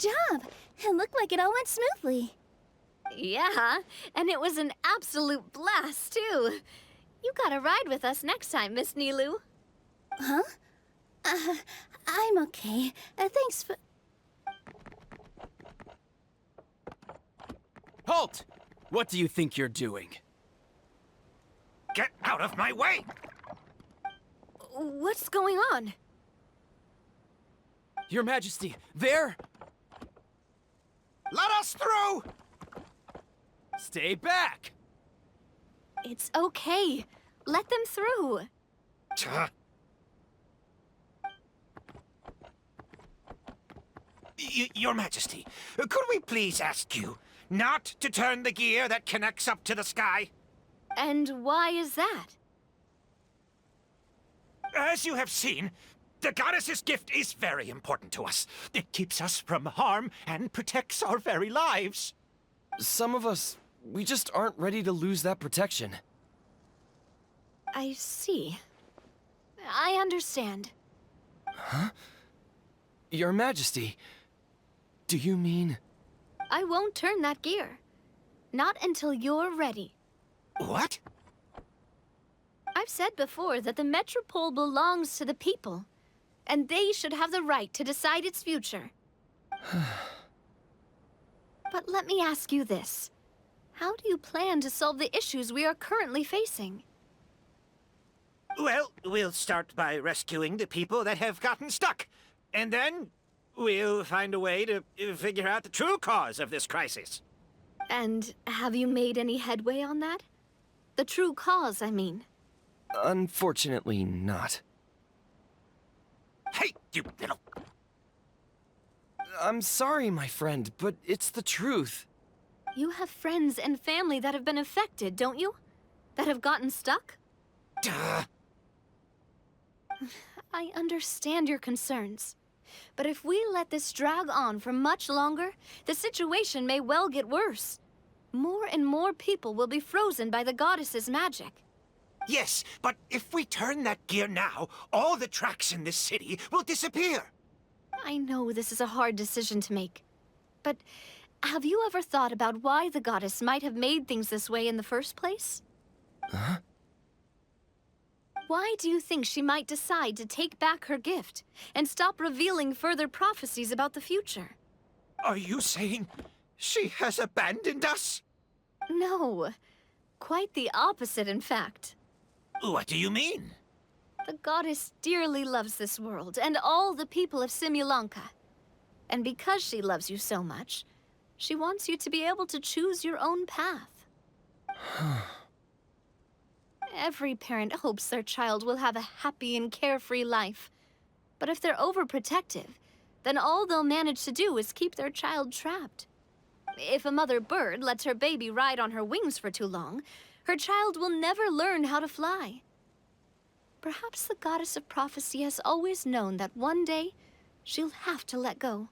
job! It looked like it all went smoothly. Yeah, and it was an absolute blast, too. You gotta ride with us next time, Miss Nilu. Huh? I'm okay. Thanks for... Halt! What do you think you're doing? Get out of my way! What's going on? Your Majesty, there! Let us through! Stay back! It's okay. Let them through. Your Majesty, could we please ask you not to turn the gear that connects up to the sky? And why is that? As you have seen, the goddess's gift is very important to us. It keeps us from harm and protects our very lives. Some of us, we just aren't ready to lose that protection. I see. I understand. Huh? Your Majesty, do you mean... I won't turn that gear. Not until you're ready. What? I've said before that the Metropole belongs to the people, and they should have the right to decide its future. But let me ask you this. How do you plan to solve the issues we are currently facing? Well, we'll start by rescuing the people that have gotten stuck. And then we'll find a way to figure out the true cause of this crisis. And have you made any headway on that? The true cause, I mean. Unfortunately not. Hey, you little... I'm sorry, my friend, but it's the truth. You have friends and family that have been affected, don't you? That have gotten stuck? Duh. I understand your concerns. But if we let this drag on for much longer, the situation may well get worse. More and more people will be frozen by the goddess's magic. Yes, but if we turn that gear now, all the tracks in this city will disappear. I know this is a hard decision to make. But have you ever thought about why the goddess might have made things this way in the first place? Huh? Why do you think she might decide to take back her gift and stop revealing further prophecies about the future? Are you saying she has abandoned us? No. Quite the opposite, in fact. What do you mean? The goddess dearly loves this world and all the people of Simulanka. And because she loves you so much, she wants you to be able to choose your own path. Every parent hopes their child will have a happy and carefree life. But if they're overprotective, then all they'll manage to do is keep their child trapped. If a mother bird lets her baby ride on her wings for too long, her child will never learn how to fly. Perhaps the goddess of prophecy has always known that one day she'll have to let go.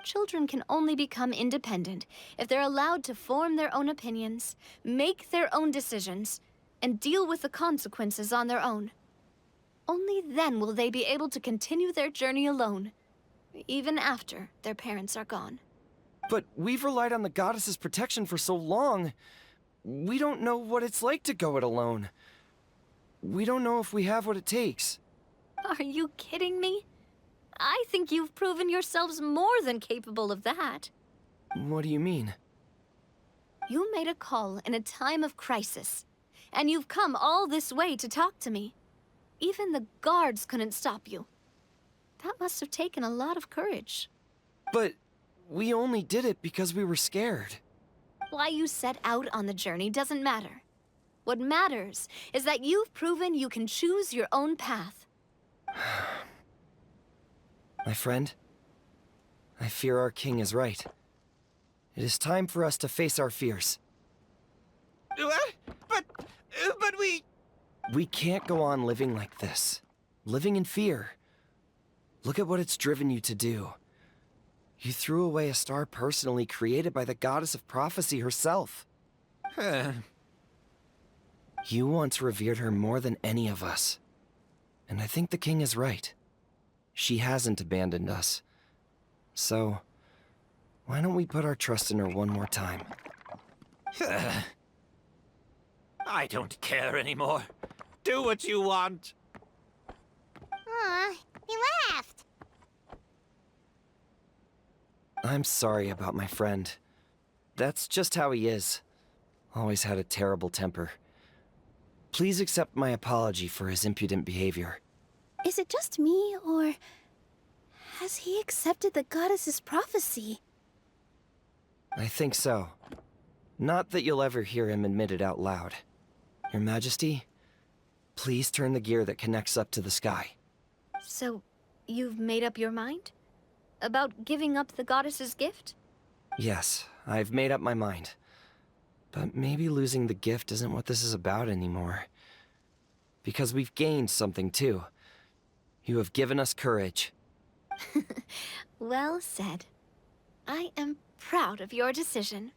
Children can only become independent if they're allowed to form their own opinions, make their own decisions, and deal with the consequences on their own. Only then will they be able to continue their journey alone, even after their parents are gone. But we've relied on the goddess's protection for so long. We don't know what it's like to go it alone. We don't know if we have what it takes. Are you kidding me? I think you've proven yourselves more than capable of that. What do you mean? You made a call in a time of crisis, and you've come all this way to talk to me. Even the guards couldn't stop you. That must have taken a lot of courage. But we only did it because we were scared. Why you set out on the journey doesn't matter. What matters is that you've proven you can choose your own path. My friend, I fear our king is right. It is time for us to face our fears. What? But we... We can't go on living like this. Living in fear. Look at what it's driven you to do. You threw away a star personally created by the goddess of prophecy herself. You once revered her more than any of us. And I think the king is right. She hasn't abandoned us. So, Why don't we put our trust in her one more time? I don't care anymore. Do what you want. Aw, he left. I'm sorry about my friend. That's just how he is. Always had a terrible temper. Please accept my apology for his impudent behavior. Is it just me, or has he accepted the goddess's prophecy? I think so. Not that you'll ever hear him admit it out loud. Your Majesty, please turn the gear that connects up to the sky. So, you've made up your mind? About giving up the goddess's gift? Yes, I've made up my mind. But maybe losing the gift isn't what this is about anymore. Because we've gained something too. You have given us courage. Well said. I am proud of your decision.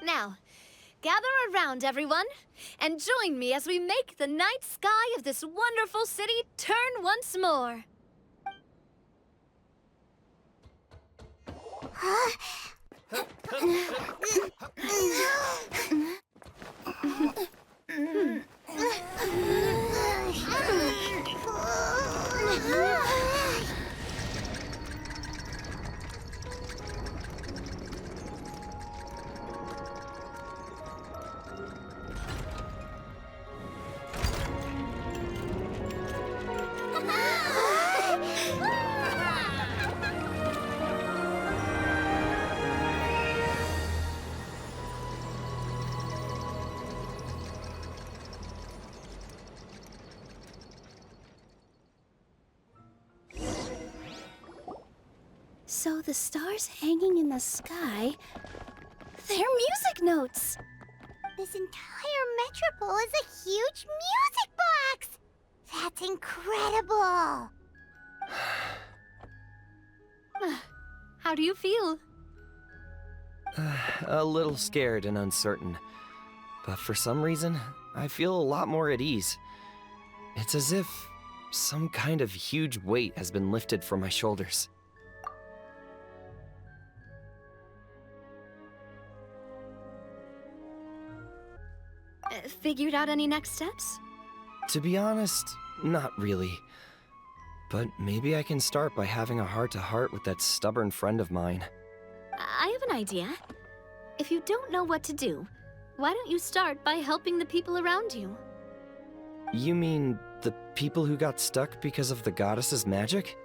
Now, gather around, everyone, and join me as we make the night sky of this wonderful city turn once more. So the stars hanging in the sky, they're music notes. This entire metropole is a huge music box! That's incredible! How do you feel? A little scared and uncertain. But for some reason, I feel a lot more at ease. It's as if some kind of huge weight has been lifted from my shoulders. Figured out any next steps? To be honest, not really. But maybe I can start by having a heart-to-heart with that stubborn friend of mine. I have an idea. If you don't know what to do, why don't you start by helping the people around you? You mean the people who got stuck because of the goddess's magic?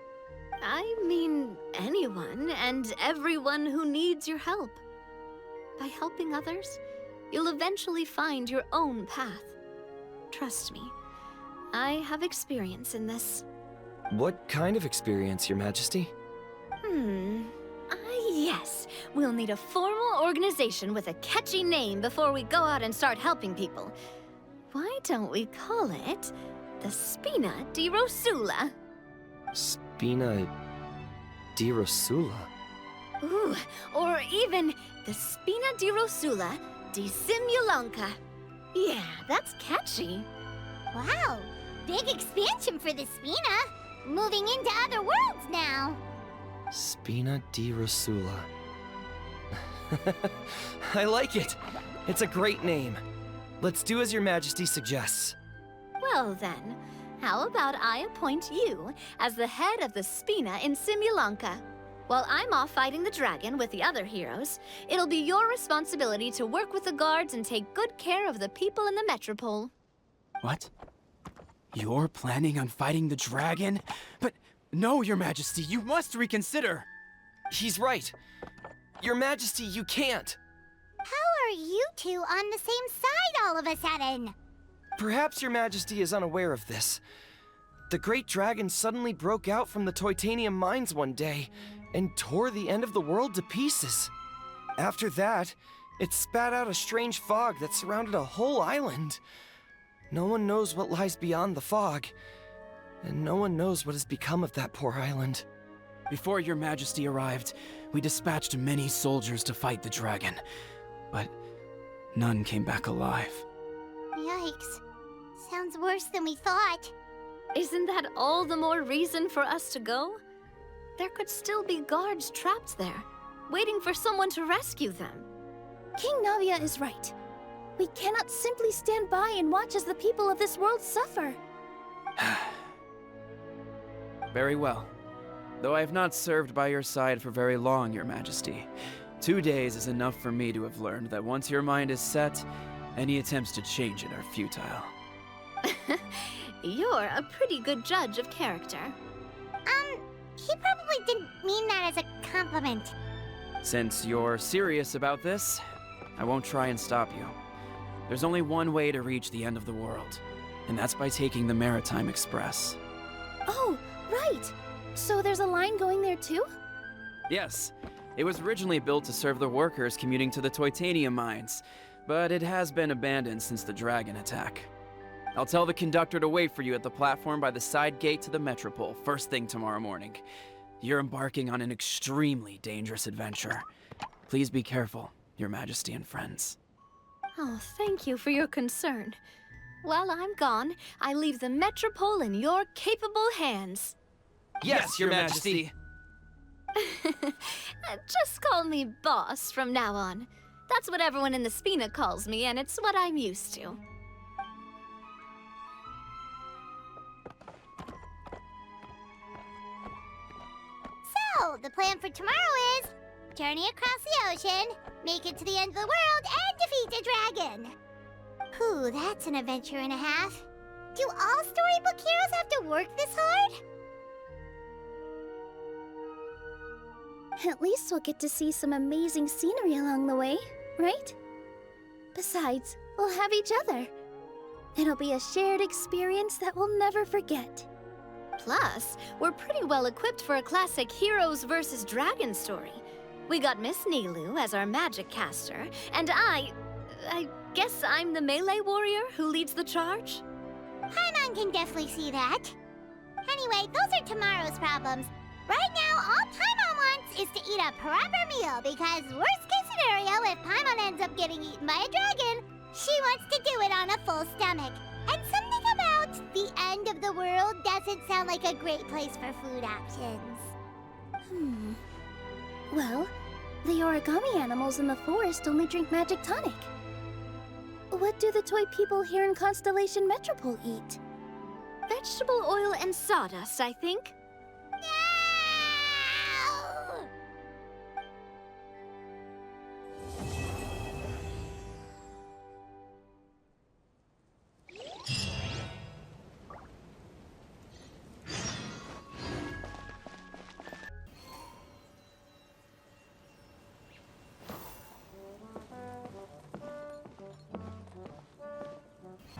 I mean anyone and everyone who needs your help. By helping others, you'll eventually find your own path. Trust me, I have experience in this. What kind of experience, Your Majesty? Yes. We'll need a formal organization with a catchy name before we go out and start helping people. Why don't we call it the Spina di Rosula? Spina di Rosula? Ooh, or even the Spina di Rosula di Simulanka. Yeah, that's catchy. Wow, big expansion for the Spina. Moving into other worlds now. Spina di Rosula. I like it! It's a great name. Let's do as Your Majesty suggests. Well then, how about I appoint you as the head of the Spina in Simulanka? While I'm off fighting the dragon with the other heroes, it'll be your responsibility to work with the guards and take good care of the people in the metropole. What? You're planning on fighting the dragon? But no, Your Majesty, you must reconsider! He's right. Your Majesty, you can't. How are you two on the same side all of a sudden? Perhaps Your Majesty is unaware of this. The great dragon suddenly broke out from the Titanium mines one day and tore the end of the world to pieces. After that, it spat out a strange fog that surrounded a whole island. No one knows what lies beyond the fog, and no one knows what has become of that poor island. Before Your Majesty arrived, we dispatched many soldiers to fight the dragon, but none came back alive. Yikes. Sounds worse than we thought. Isn't that all the more reason for us to go? There could still be guards trapped there. waiting for someone to rescue them. King Navia is right. We cannot simply stand by and watch as the people of this world suffer. Very well. Though I have not served by your side for very long, Your Majesty. 2 days is enough for me to have learned that once your mind is set, any attempts to change it are futile. You're a pretty good judge of character. He probably didn't mean that as a compliment. Since you're serious about this, I won't try and stop you. There's only one way to reach the end of the world, and that's by taking the Maritime Express. Oh, right. So there's a line going there too? Yes, it was originally built to serve the workers commuting to the Titanium mines, but it has been abandoned since the dragon attack. I'll tell the conductor to wait for you at the platform by the side gate to the Metropole first thing tomorrow morning. You're embarking on an extremely dangerous adventure. Please be careful, Your Majesty and friends. Oh, thank you for your concern. While I'm gone, I leave the Metropole in your capable hands. Yes, Your Majesty! Just call me boss from now on. That's what everyone in the Spina calls me, and it's what I'm used to. So, the plan for tomorrow is journey across the ocean, make it to the end of the world, and defeat a dragon. Whew, that's an adventure and a half. Do all storybook heroes have to work this hard? At least we'll get to see some amazing scenery along the way, right? Besides, we'll have each other. It'll be a shared experience that we'll never forget. Plus, we're pretty well equipped for a classic heroes versus dragon story. We got Miss Nilu as our magic caster, and I guess I'm the melee warrior who leads the charge? Paimon can definitely see that. Anyway, those are tomorrow's problems. Right now, all Paimon wants is to eat a proper meal, because worst case scenario, if Paimon ends up getting eaten by a dragon, she wants to do it on a full stomach. And something about the end of the world doesn't sound like a great place for food options. Well, the origami animals in the forest only drink magic tonic. What do the toy people here in Constellation Metropole eat? Vegetable oil and sawdust, I think. No!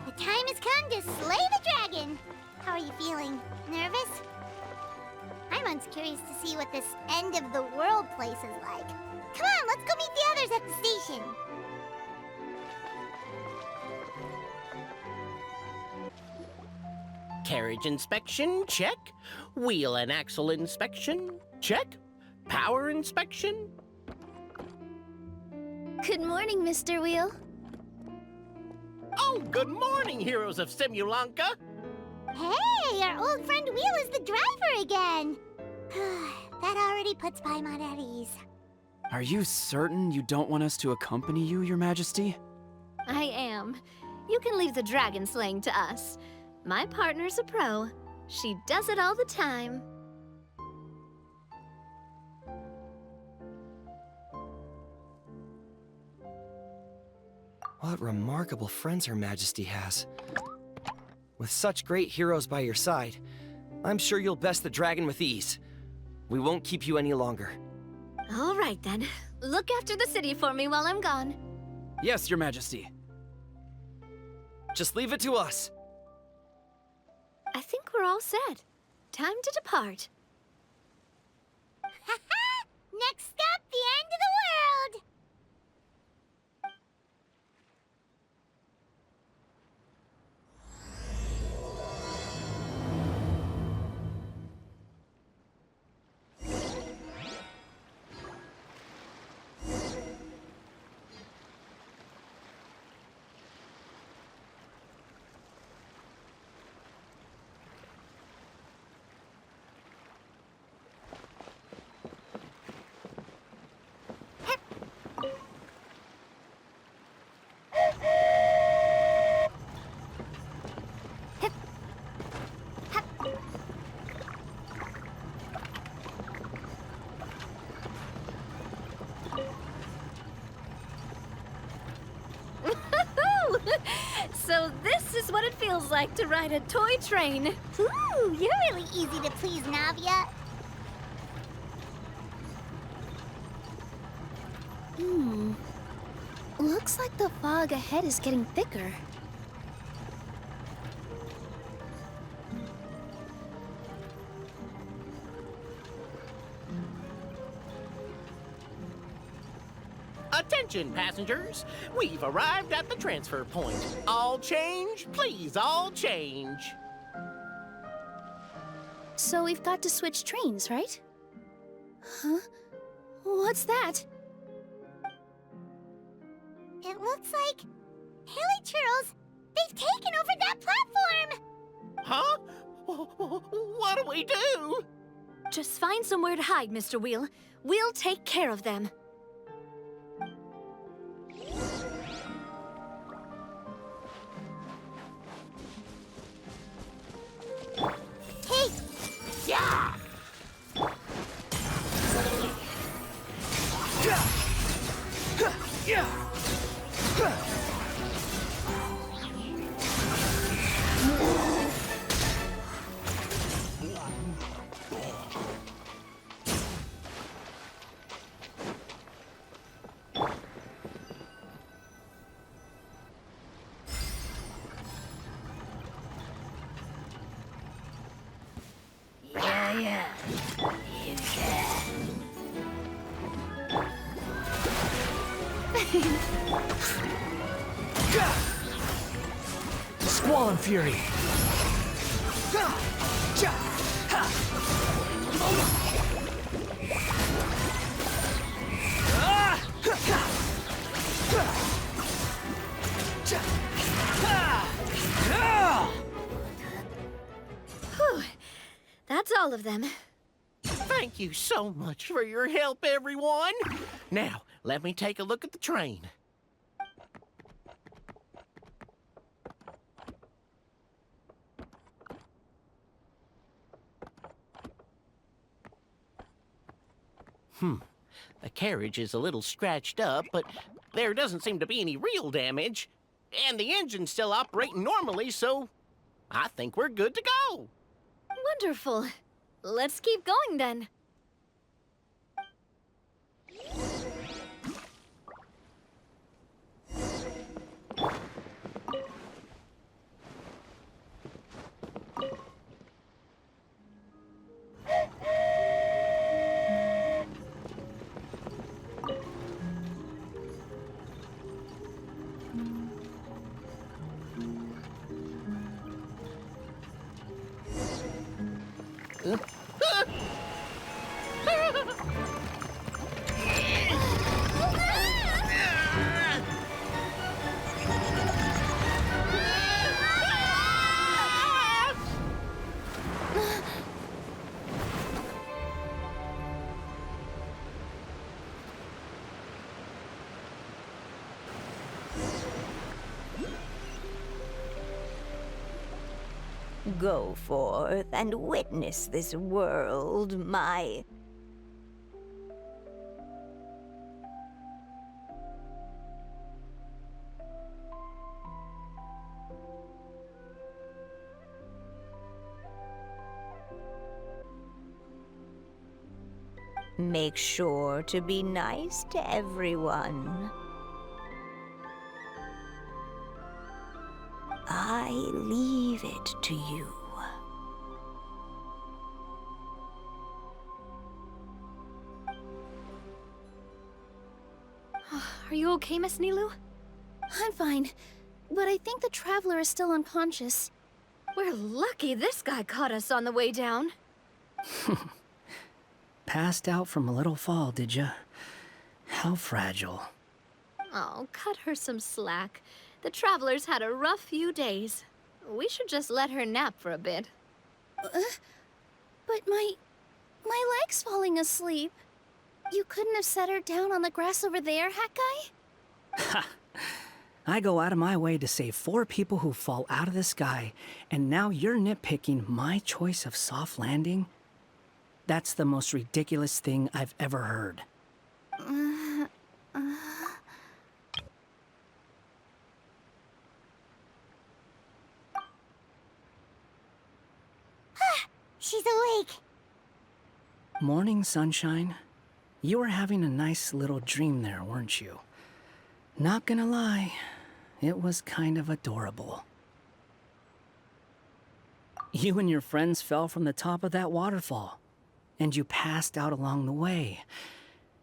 The time has come to slay the dragon. How are you feeling? Nervous? Paimon's curious to see what this end of the world place is like. Come on, let's go meet the others at the station. Carriage inspection, check. Wheel and axle inspection, check. Power inspection. Good morning, Mr. Wheel. Oh, good morning, heroes of Simulanka. Hey, our old friend Wheel is the driver again. That already puts Paimon at ease. Are you certain you don't want us to accompany you, Your Majesty? I am. You can leave the dragon slaying to us. My partner's a pro. She does it all the time. What remarkable friends Her Majesty has. With such great heroes by your side, I'm sure you'll best the dragon with ease. We won't keep you any longer. All right, then. Look after the city for me while I'm gone. Yes, Your Majesty. Just leave it to us. I think we're all set. Time to depart. Next stop, the end of the world! So this is what it feels like to ride a toy train. Ooh, you're really easy to please, Navia. Looks like the fog ahead is getting thicker. Attention, passengers. We've arrived at the transfer point. All change, please, all change. So we've got to switch trains, right? Huh? What's that? It looks like... Haley Churls, they've taken over that platform! Huh? What do we do? Just find somewhere to hide, Mr. Wheel. We'll take care of them. Hey! Yeah! Squall Fury! Whew. That's all of them. Thank you so much for your help, everyone. Now, let me take a look at the train. The carriage is a little scratched up, but there doesn't seem to be any real damage. And the engine's still operating normally, so I think we're good to go. Wonderful. Let's keep going then. Go forth and witness this world, my... Make sure to be nice to everyone. I leave it to you. Are you okay, Miss Nilu? I'm fine, but I think the traveler is still unconscious. We're lucky this guy caught us on the way down. Passed out from a little fall, did ya? How fragile. Oh, cut her some slack. The traveler's had a rough few days. We should just let her nap for a bit. But my leg's falling asleep. You couldn't have set her down on the grass over there, Hat Guy? Ha! I go out of my way to save 4 people who fall out of the sky, and now you're nitpicking my choice of soft landing? That's the most ridiculous thing I've ever heard. she's awake. Morning, sunshine. You were having a nice little dream there, weren't you? Not gonna lie, it was kind of adorable. You and your friends fell from the top of that waterfall, and you passed out along the way.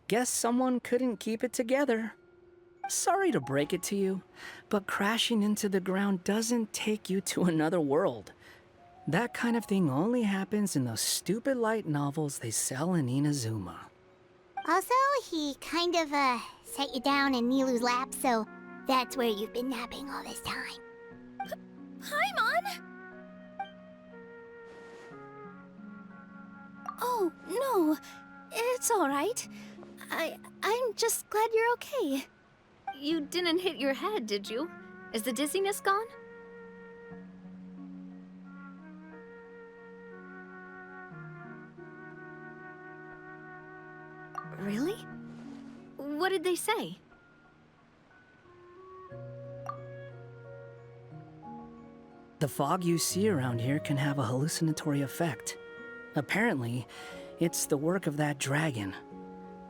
Guess someone couldn't keep it together. Sorry to break it to you, but crashing into the ground doesn't take you to another world. That kind of thing only happens in those stupid light novels they sell in Inazuma. Also, he kind of, set you down in Nilu's lap, so that's where you've been napping all this time. Paimon! Oh, no. It's all right. I'm just glad you're okay. You didn't hit your head, did you? Is the dizziness gone? Really? What did they say? The fog you see around here can have a hallucinatory effect. Apparently, it's the work of that dragon.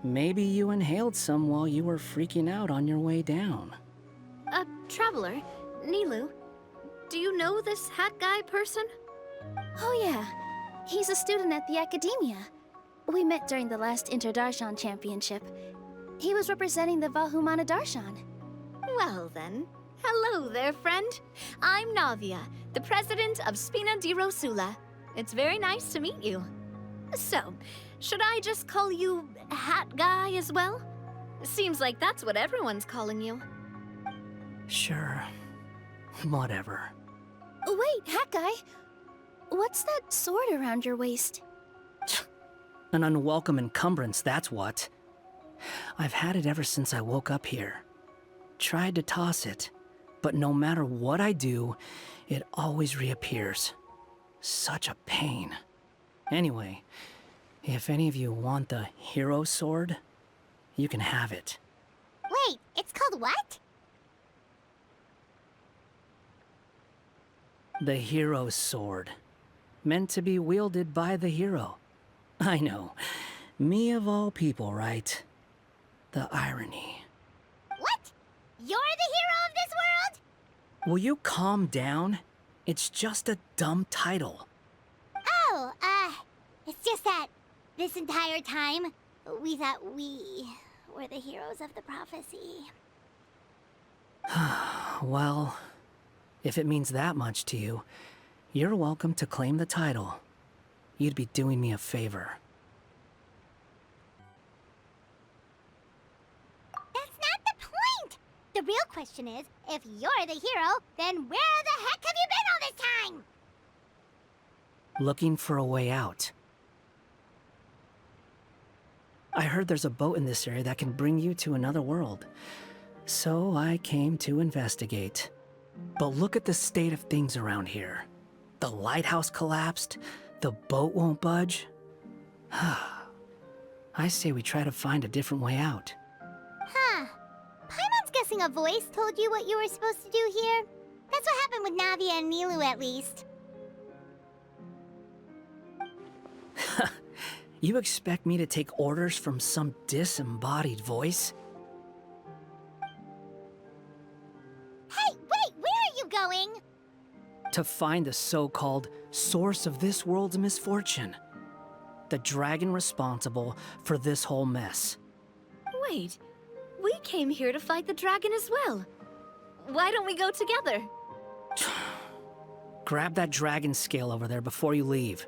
Maybe you inhaled some while you were freaking out on your way down. Traveler, Nilu, do you know this hat guy person? Oh yeah, he's a student at the academia. We met during the last Inter-Darshan Championship. He was representing the Vahumana Darshan. Well then, hello there, friend. I'm Navia, the president of Spina di Rosula. It's very nice to meet you. So, should I just call you Hat Guy as well? Seems like that's what everyone's calling you. Sure. Whatever. Wait, Hat Guy. What's that sword around your waist? An unwelcome encumbrance, that's what. I've had it ever since I woke up here. Tried to toss it, but no matter what I do, it always reappears. Such a pain. Anyway, if any of you want the hero sword, you can have it. Wait, it's called what? The hero's sword. Meant to be wielded by the hero. I know. Me of all people, right? The irony. What? You're the hero of this world? Will you calm down? It's just a dumb title. Oh, it's just that this entire time, we thought we were the heroes of the prophecy. Well, if it means that much to you, you're welcome to claim the title. You'd be doing me a favor. That's not the point! The real question is, if you're the hero, then where the heck have you been all this time? Looking for a way out. I heard there's a boat in this area that can bring you to another world. So I came to investigate. But look at the state of things around here. The lighthouse collapsed. The boat won't budge. I say we try to find a different way out. Huh. Paimon's guessing a voice told you what you were supposed to do here. That's what happened with Navia and Nilu, at least. You expect me to take orders from some disembodied voice? Hey, wait, where are you going? To find the so-called source of this world's misfortune. The dragon responsible for this whole mess. Wait, we came here to fight the dragon as well. Why don't we go together? Grab that dragon scale over there before you leave.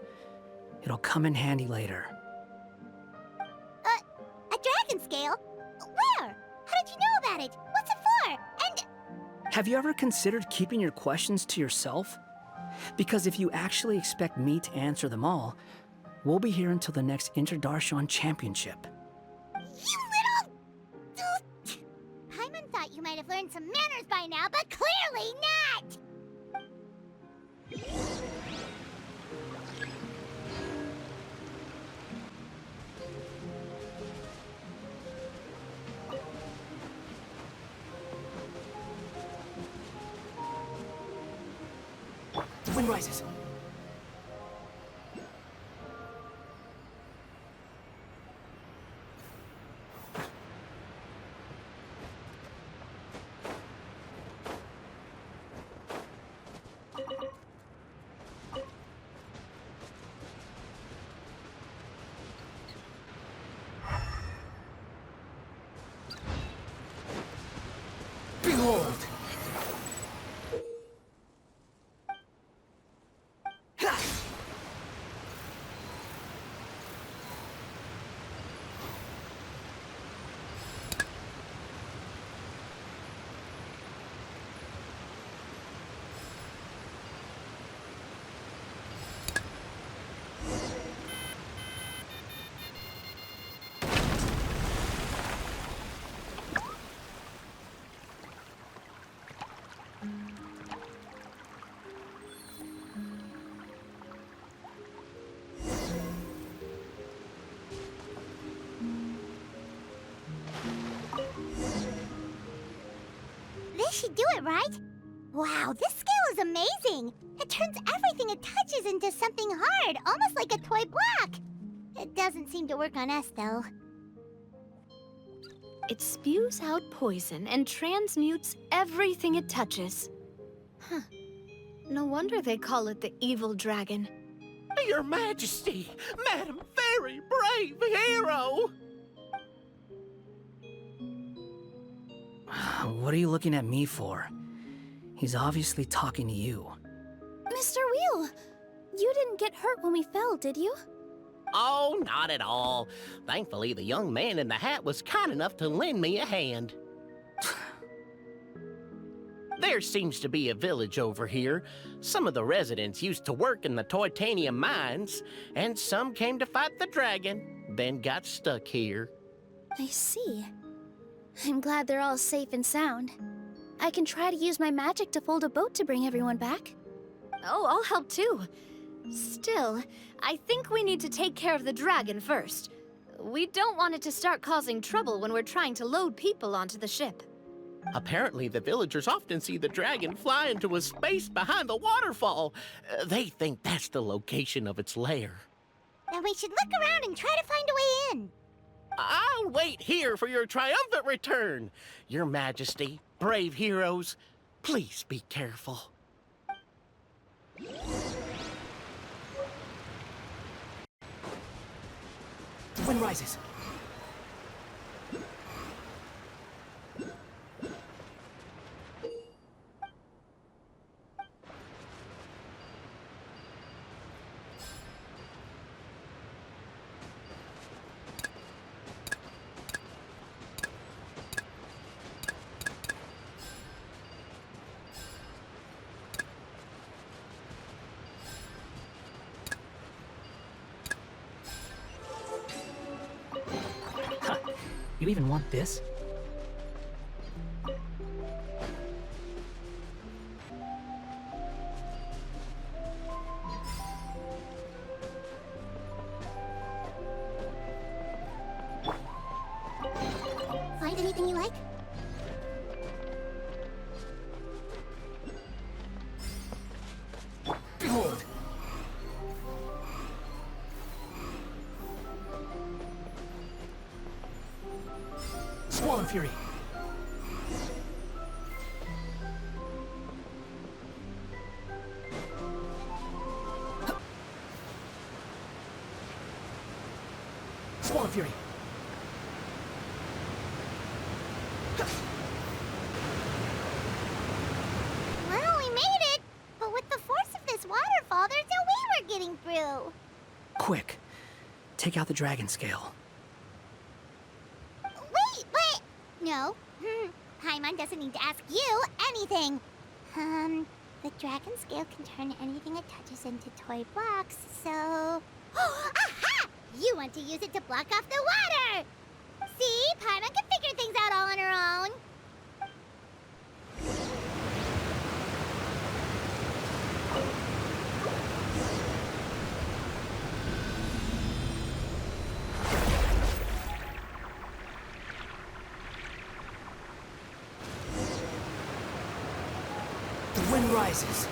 It'll come in handy later. A dragon scale? Where? How did you know about it? What's it for? And... Have you ever considered keeping your questions to yourself? Because if you actually expect me to answer them all, we'll be here until the next Inter-Darshan Championship. You little... Paimon thought you might have learned some manners by now, but clearly not! The wind rises. This should do it, right? Wow, this scale is amazing! It turns everything it touches into something hard, almost like a toy block! It doesn't seem to work on us, though. It spews out poison and transmutes everything it touches. Huh. No wonder they call it the evil dragon. Your Majesty, Madam Very Brave Hero! What are you looking at me for? He's obviously talking to you. Mr. Wheel, you didn't get hurt when we fell, did you? Oh, not at all. Thankfully, the young man in the hat was kind enough to lend me a hand. There seems to be a village over here. Some of the residents used to work in the titanium mines, and some came to fight the dragon, then got stuck here. I see. I'm glad they're all safe and sound. I can try to use my magic to fold a boat to bring everyone back. Oh, I'll help too. Still, I think we need to take care of the dragon first. We don't want it to start causing trouble when we're trying to load people onto the ship. Apparently, the villagers often see the dragon fly into a space behind the waterfall. They think that's the location of its lair. Then we should look around and try to find a way in. I'll wait here for your triumphant return. Your Majesty, brave heroes, please be careful. The wind rises. You even want this? Find anything you like? Behold! Squall Fury! Squall Fury! Well, we made it! But with the force of this waterfall, there's no way we're getting through. Quick! Take out the dragon scale. Wait, but... No. Paimon doesn't need to ask you anything. The dragon scale can turn anything it touches into toy blocks, so... Aha! You want to use it to block off the water! See? Paimon can figure things out all on her own. The wind rises.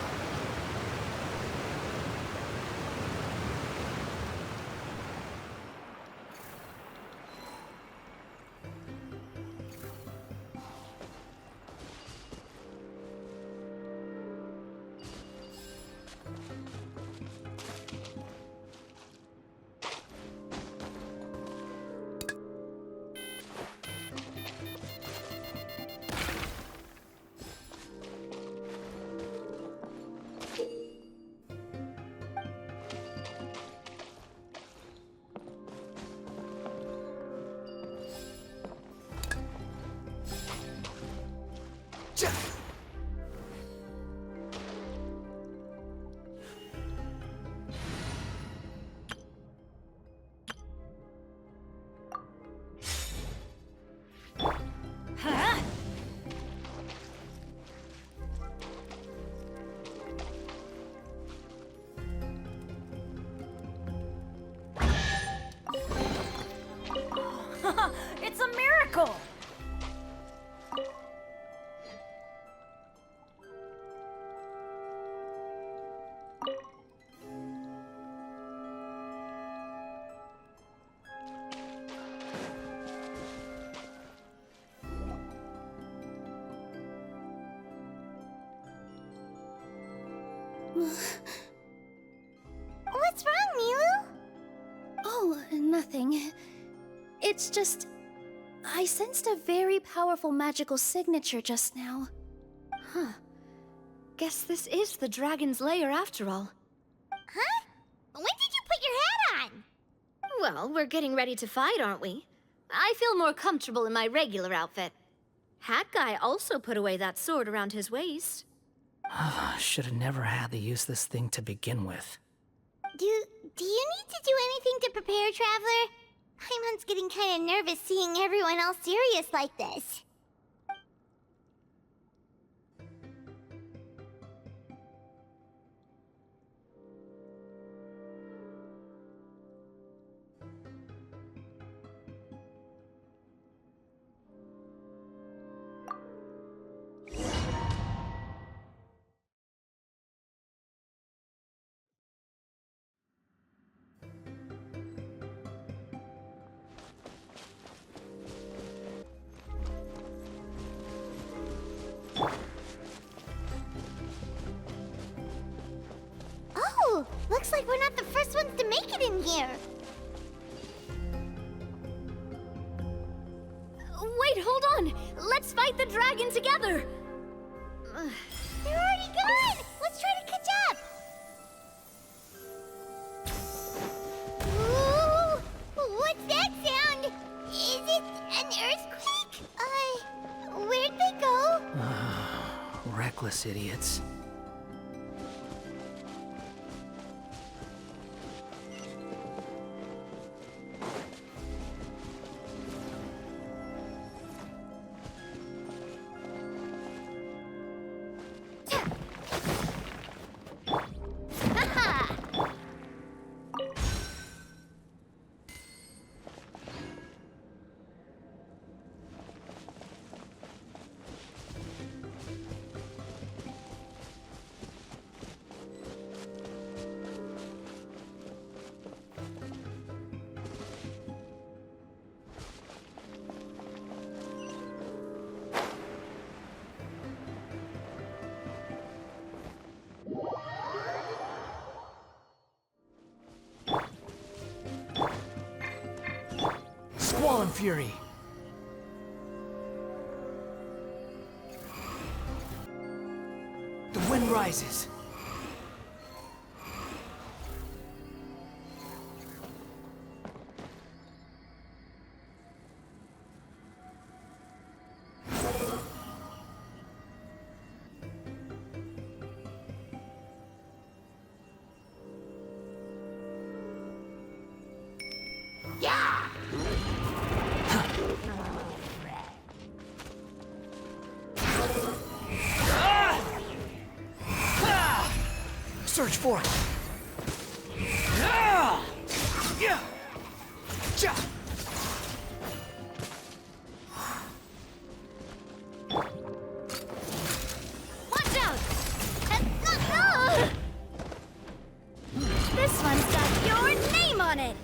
What's wrong, Milu? Oh, nothing. It's just... I sensed a very powerful magical signature just now. Huh. Guess this is the dragon's lair after all. Huh? When did you put your hat on? Well, we're getting ready to fight, aren't we? I feel more comfortable in my regular outfit. Hat Guy also put away that sword around his waist. Should have never had to use this thing to begin with. Do you need to do anything to prepare, Traveler? Paimon's getting kind of nervous seeing everyone else serious like this. Oh, looks like we're not the first ones to make it in here. Wait, hold on! Let's fight the dragon together! They're already gone! Let's try to catch up! Ooh, what's that sound? Is it an earthquake? Where'd they go? Reckless idiots. Squall Fury! The wind rises. Search for it. Watch out! This one's got your name on it!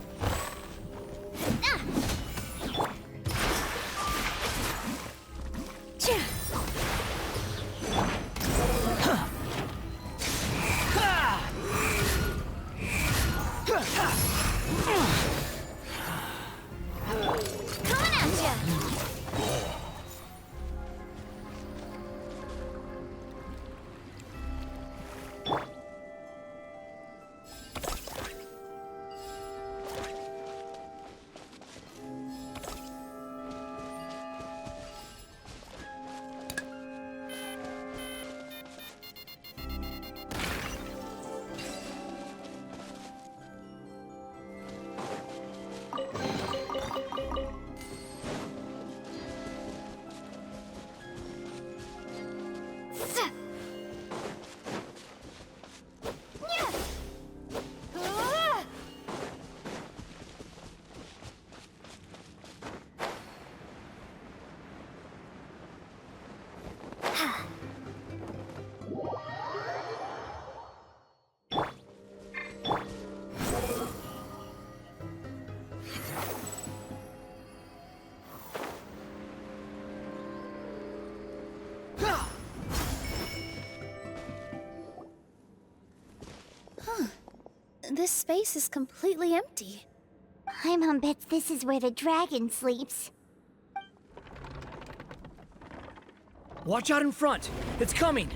This space is completely empty. Paimon bets this is where the dragon sleeps. Watch out in front! It's coming!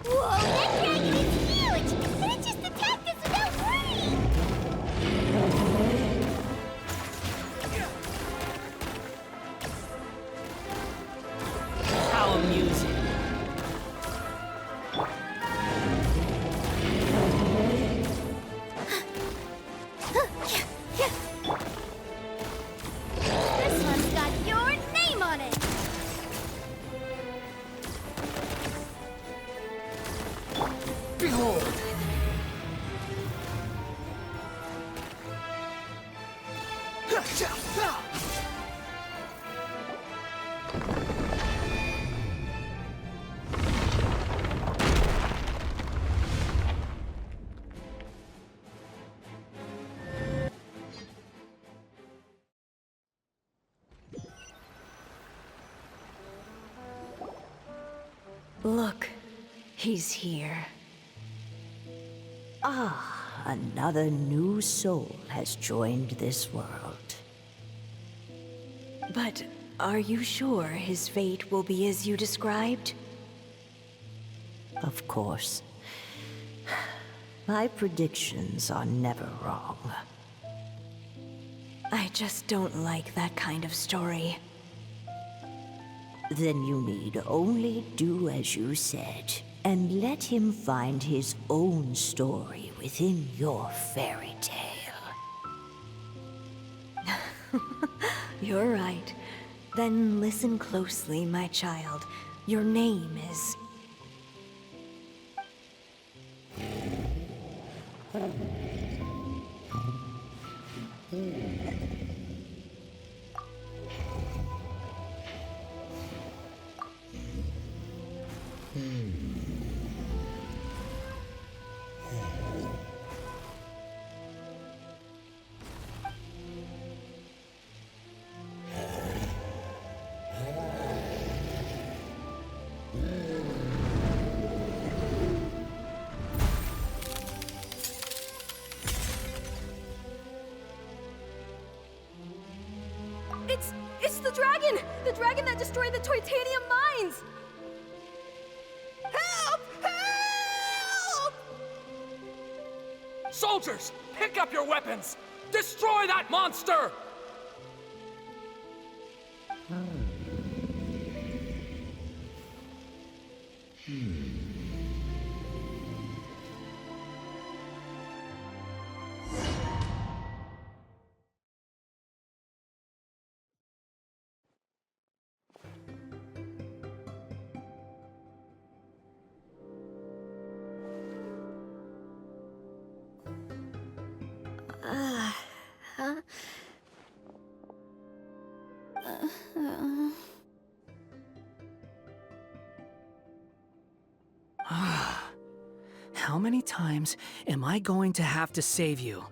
Whoa, that dragon is huge! It just attacked us without warning! How amusing. This one's got your name on it! Behold! Look, he's here. Ah, another new soul has joined this world. But are you sure his fate will be as you described? Of course. My predictions are never wrong. I just don't like that kind of story. Then you need only do as you said, and let him find his own story within your fairy tale. You're right. Then listen closely, my child. Your name is... It's the dragon! The dragon that destroyed the Titanium mines! Help! Help! Soldiers, pick up your weapons! Destroy that monster! How many times am I going to have to save you?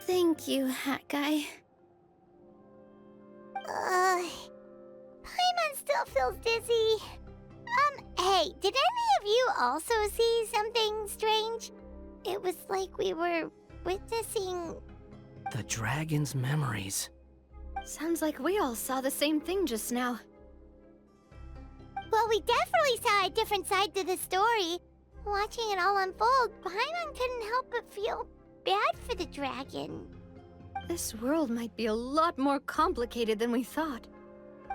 Thank you, Hat Guy. Paimon still feels dizzy. Hey, did any of you also see something strange? It was like we were witnessing... The dragon's memories. Sounds like we all saw the same thing just now. Well, we definitely saw a different side to the story. Watching it all unfold, Paimon couldn't help but feel bad for the dragon. This world might be a lot more complicated than we thought.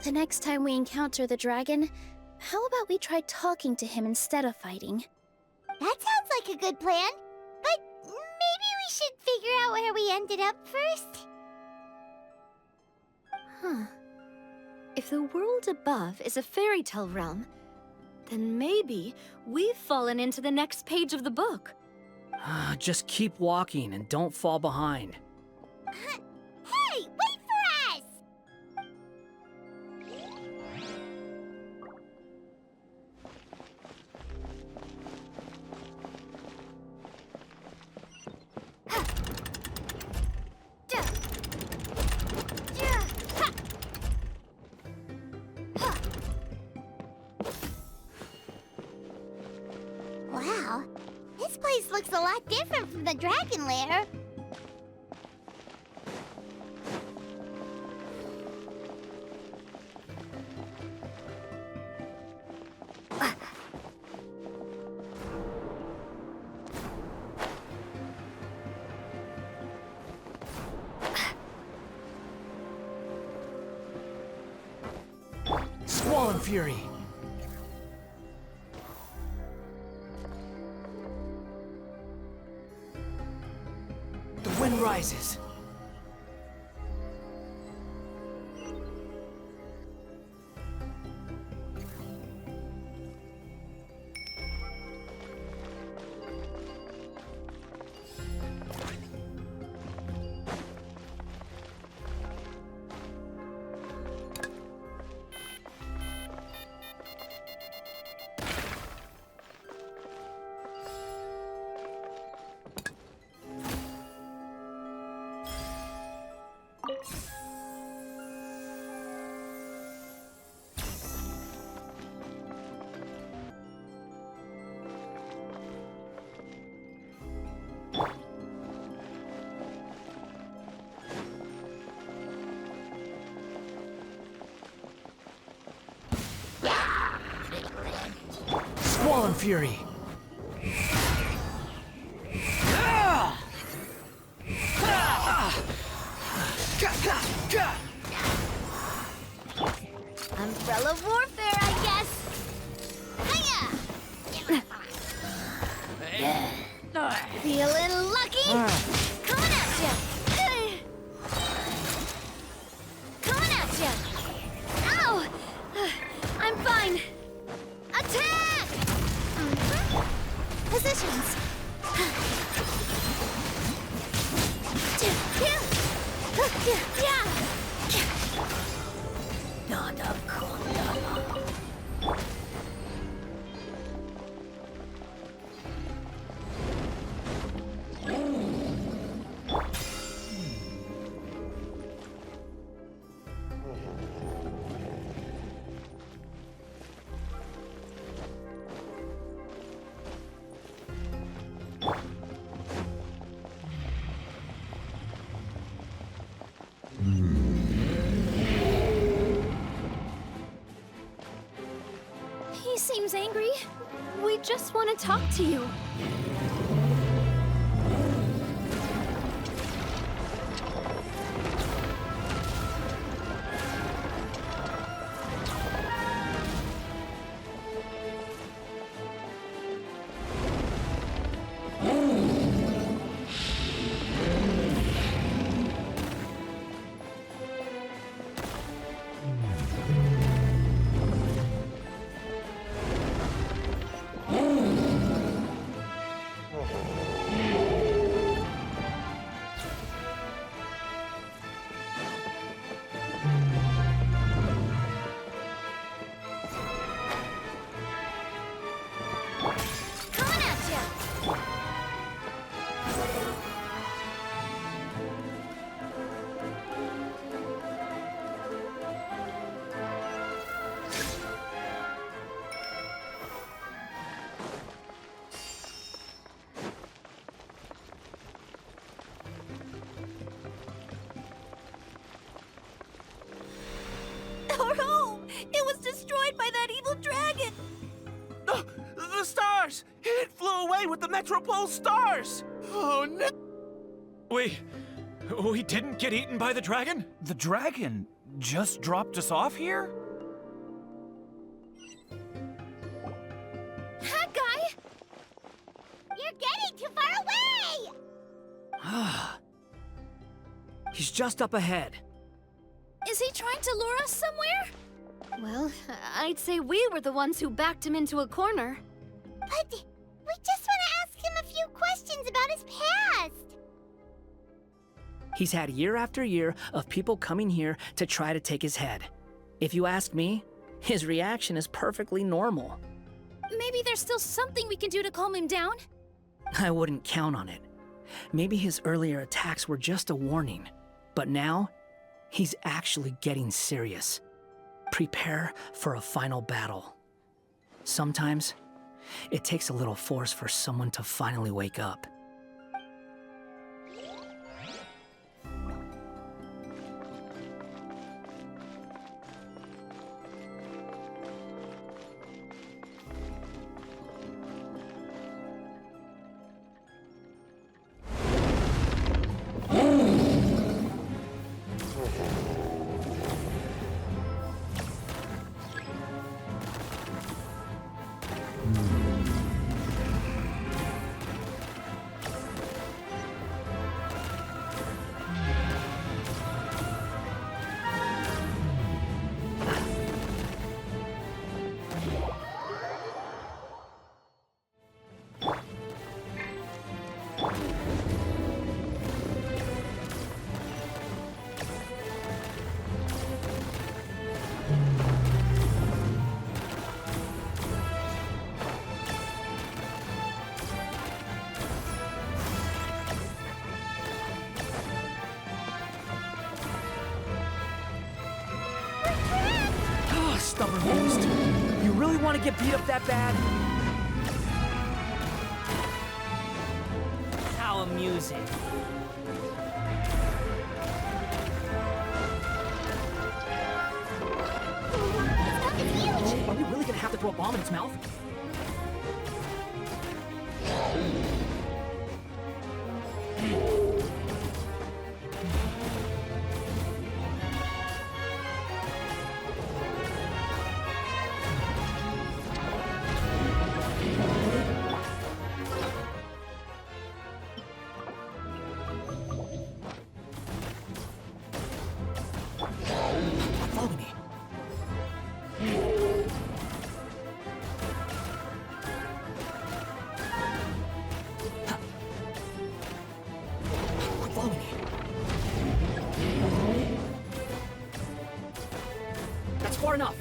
The next time we encounter the dragon, how about we try talking to him instead of fighting? That sounds like a good plan. But maybe we should figure out where we ended up first. Huh. If the world above is a fairy tale realm, then maybe we've fallen into the next page of the book. Just keep walking and don't fall behind. Hey, wait for us! Wow, this place looks a lot different from the dragon lair. Squall Fury! The wind rises. Squall Fury! Umbrella warfare, I guess. Hiya! Feeling lucky? Coming at ya! Coming at ya! Ow! I'm fine. Attack! Positions. Yeah. Nada Kondala. He seems angry. We just want to talk to you. Our home! It was destroyed by that evil dragon! The stars! It flew away with the Metropole stars! Oh no! We didn't get eaten by the dragon? The dragon just dropped us off here? That guy! You're getting too far away! He's just up ahead. Is he trying to lure us somewhere? Well, I'd say we were the ones who backed him into a corner. But we just want to ask him a few questions about his past. He's had year after year of people coming here to try to take his head. If you ask me, his reaction is perfectly normal. Maybe there's still something we can do to calm him down? I wouldn't count on it. Maybe his earlier attacks were just a warning. But now, he's actually getting serious. Prepare for a final battle. Sometimes, It takes a little force for someone to finally wake up. Stubborn beast. You really want to get beat up that bad? How amusing. Are we really gonna have to throw a bomb in its mouth? Follow me. Follow me. That's far enough.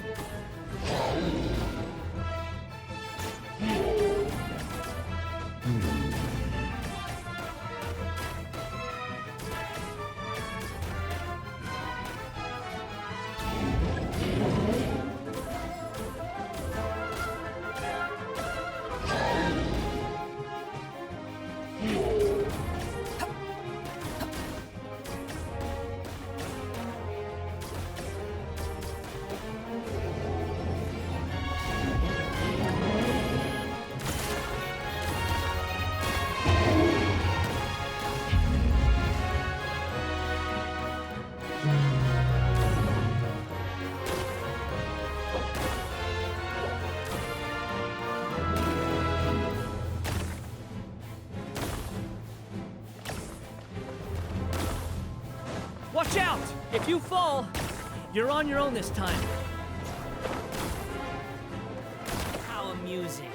Watch out! If you fall, you're on your own this time. How amusing.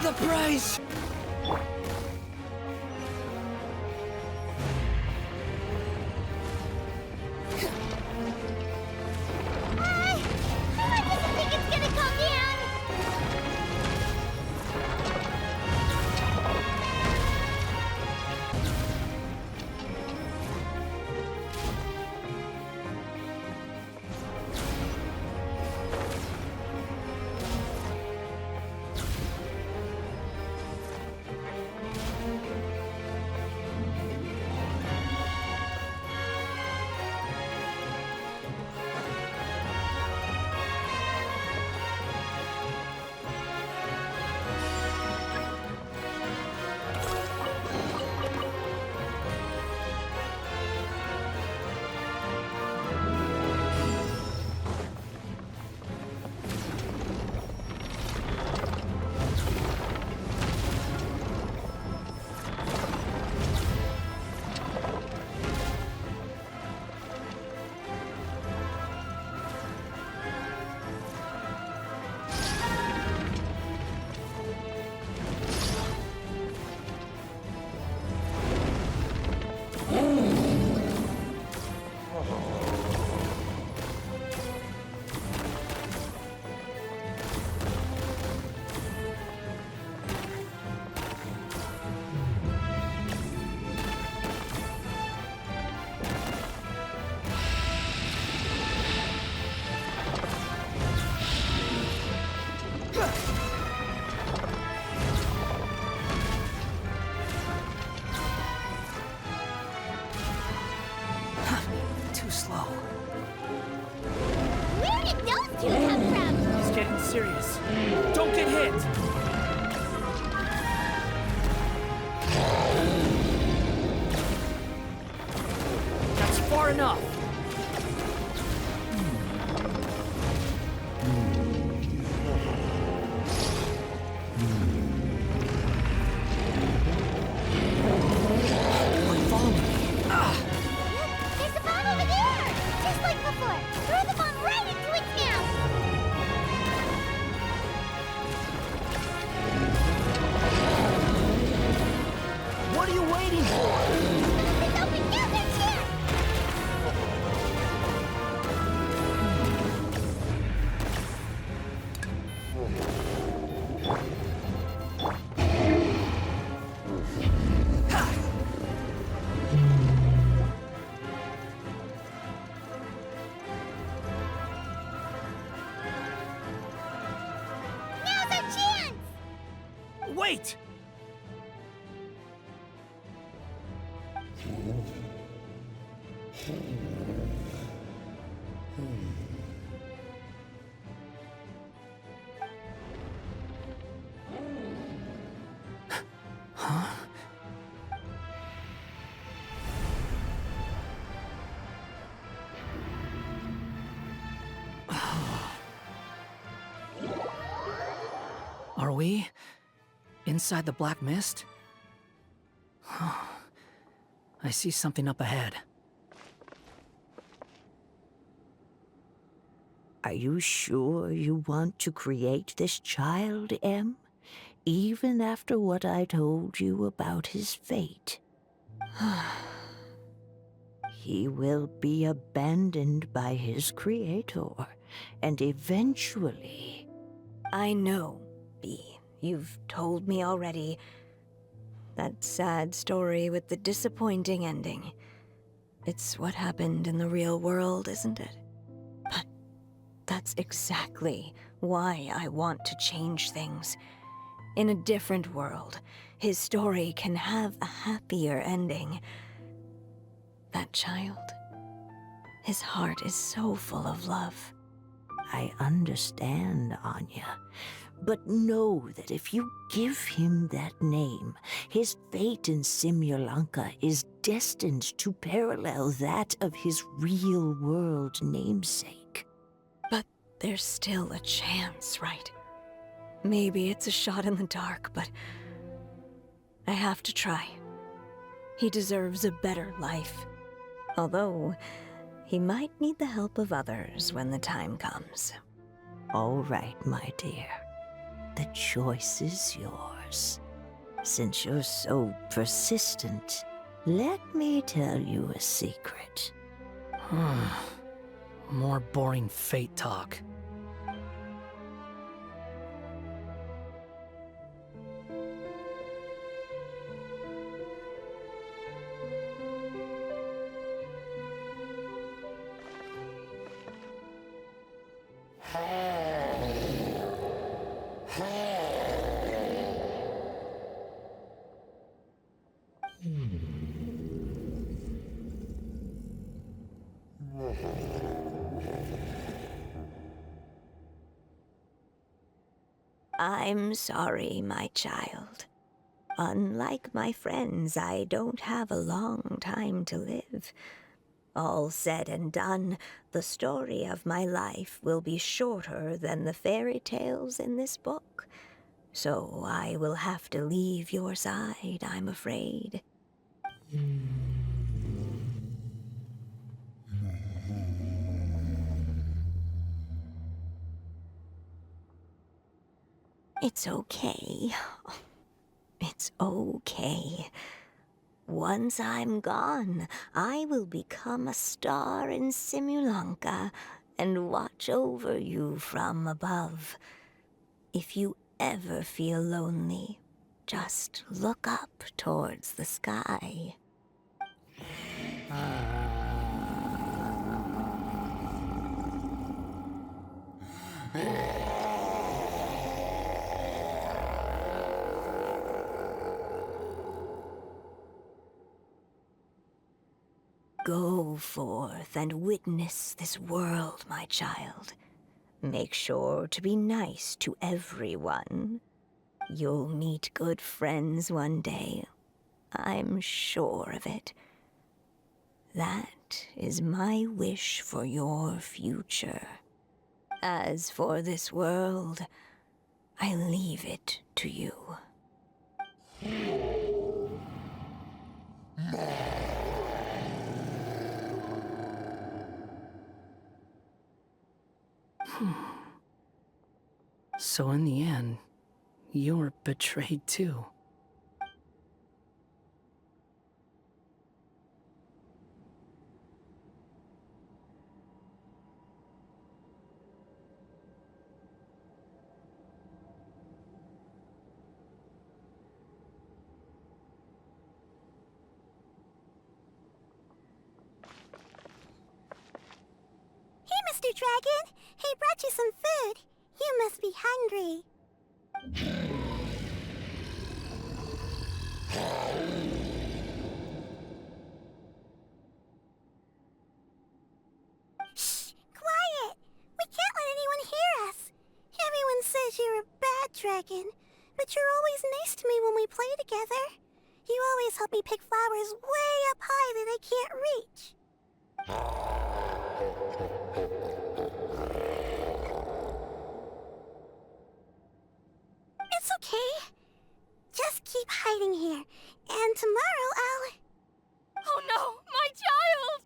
The prize! Too slow. Where did those two come from? It's getting serious. Don't get hit! That's far enough! There's a bomb over there! Just like before! Throw the bomb right into its mouth! What are you waiting for? It's open now, they're here! Now's our chance! Wait! Are we inside the black mist? I see something up ahead. Are you sure you want to create this child, Em? Even after what I told you about his fate? He will be abandoned by his creator, and eventually... I know, Bee. You've told me already. That sad story with the disappointing ending. It's what happened in the real world, isn't it? But that's exactly why I want to change things. In a different world, his story can have a happier ending. That child, his heart is so full of love. I understand, Anya. But know that if you give him that name, his fate in Simulanka is destined to parallel that of his real-world namesake. But there's still a chance, right? Maybe it's a shot in the dark, but I have to try. He deserves a better life. Although, he might need the help of others when the time comes. All right, my dear. The choice is yours. Since you're so persistent, let me tell you a secret. More boring fate talk. I'm sorry, my child. Unlike my friends, I don't have a long time to live. All said and done, the story of my life will be shorter than the fairy tales in this book. So I will have to leave your side, I'm afraid. It's okay. It's okay. Once I'm gone, I will become a star in Simulanka and watch over you from above. If you ever feel lonely, just look up towards the sky. Go forth and witness this world, my child. Make sure to be nice to everyone. You'll meet good friends one day. I'm sure of it. That is my wish for your future. As for this world, I leave it to you. So in the end, you were betrayed too. Hey, Mr. Dragon! He brought you some food. You must be hungry. Shh! Quiet! We can't let anyone hear us. Everyone says you're a bad dragon, but you're always nice to me when we play together. You always help me pick flowers way up high that I can't reach. It's okay. Just keep hiding here, and tomorrow I'll... Oh no, my child!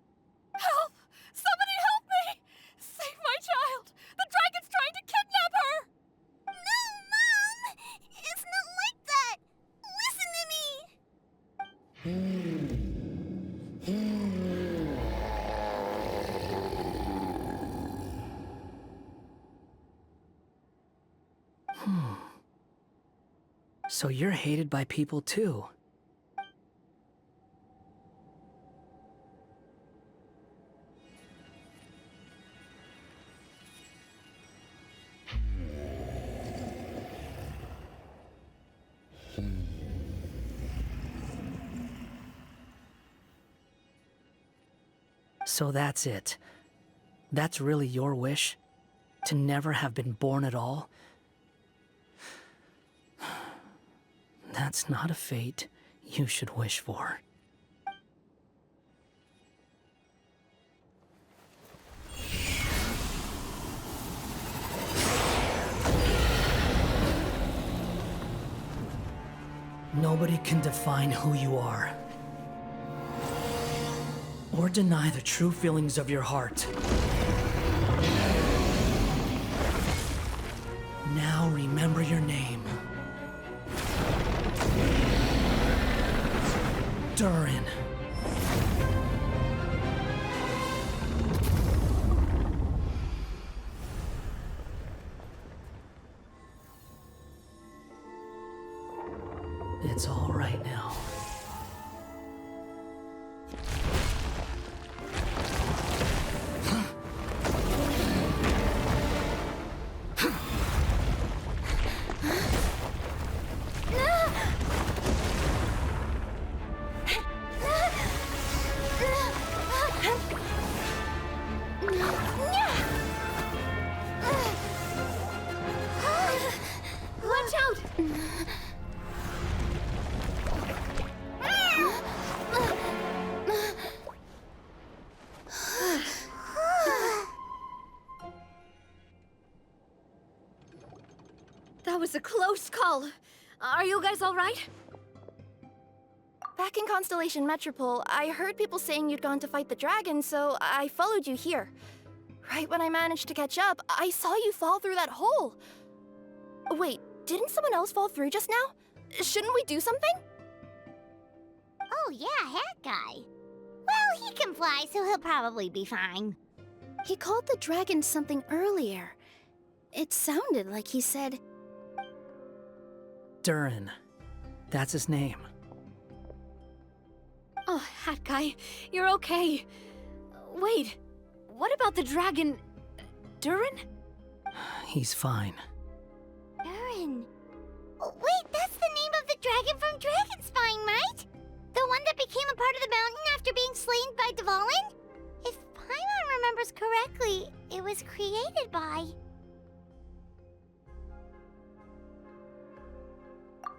Help! Somebody help me! Save my child! The dragon's trying to kidnap her! No, Mom! It's not like that! Listen to me! So you're hated by people too. So that's it. That's really your wish? To never have been born at all? That's not a fate you should wish for. Nobody can define who you are, or deny the true feelings of your heart. Now remember your name. Durin. It's all right now. Watch out! That was a close call. Are you guys all right? Back in Constellation Metropole, I heard people saying you'd gone to fight the dragon, so I followed you here. Right when I managed to catch up, I saw you fall through that hole. Wait, didn't someone else fall through just now? Shouldn't we do something? Oh yeah, Hat Guy. Well, he can fly, so he'll probably be fine. He called the dragon something earlier. It sounded like he said... Durin. That's his name. Oh, Hat Guy, you're okay. Wait, what about the dragon... Durin? He's fine. Durin. Oh, wait, that's the name of the dragon from Dragonspine, right? The one that became a part of the mountain after being slain by Dvalin? If Paimon remembers correctly, it was created by...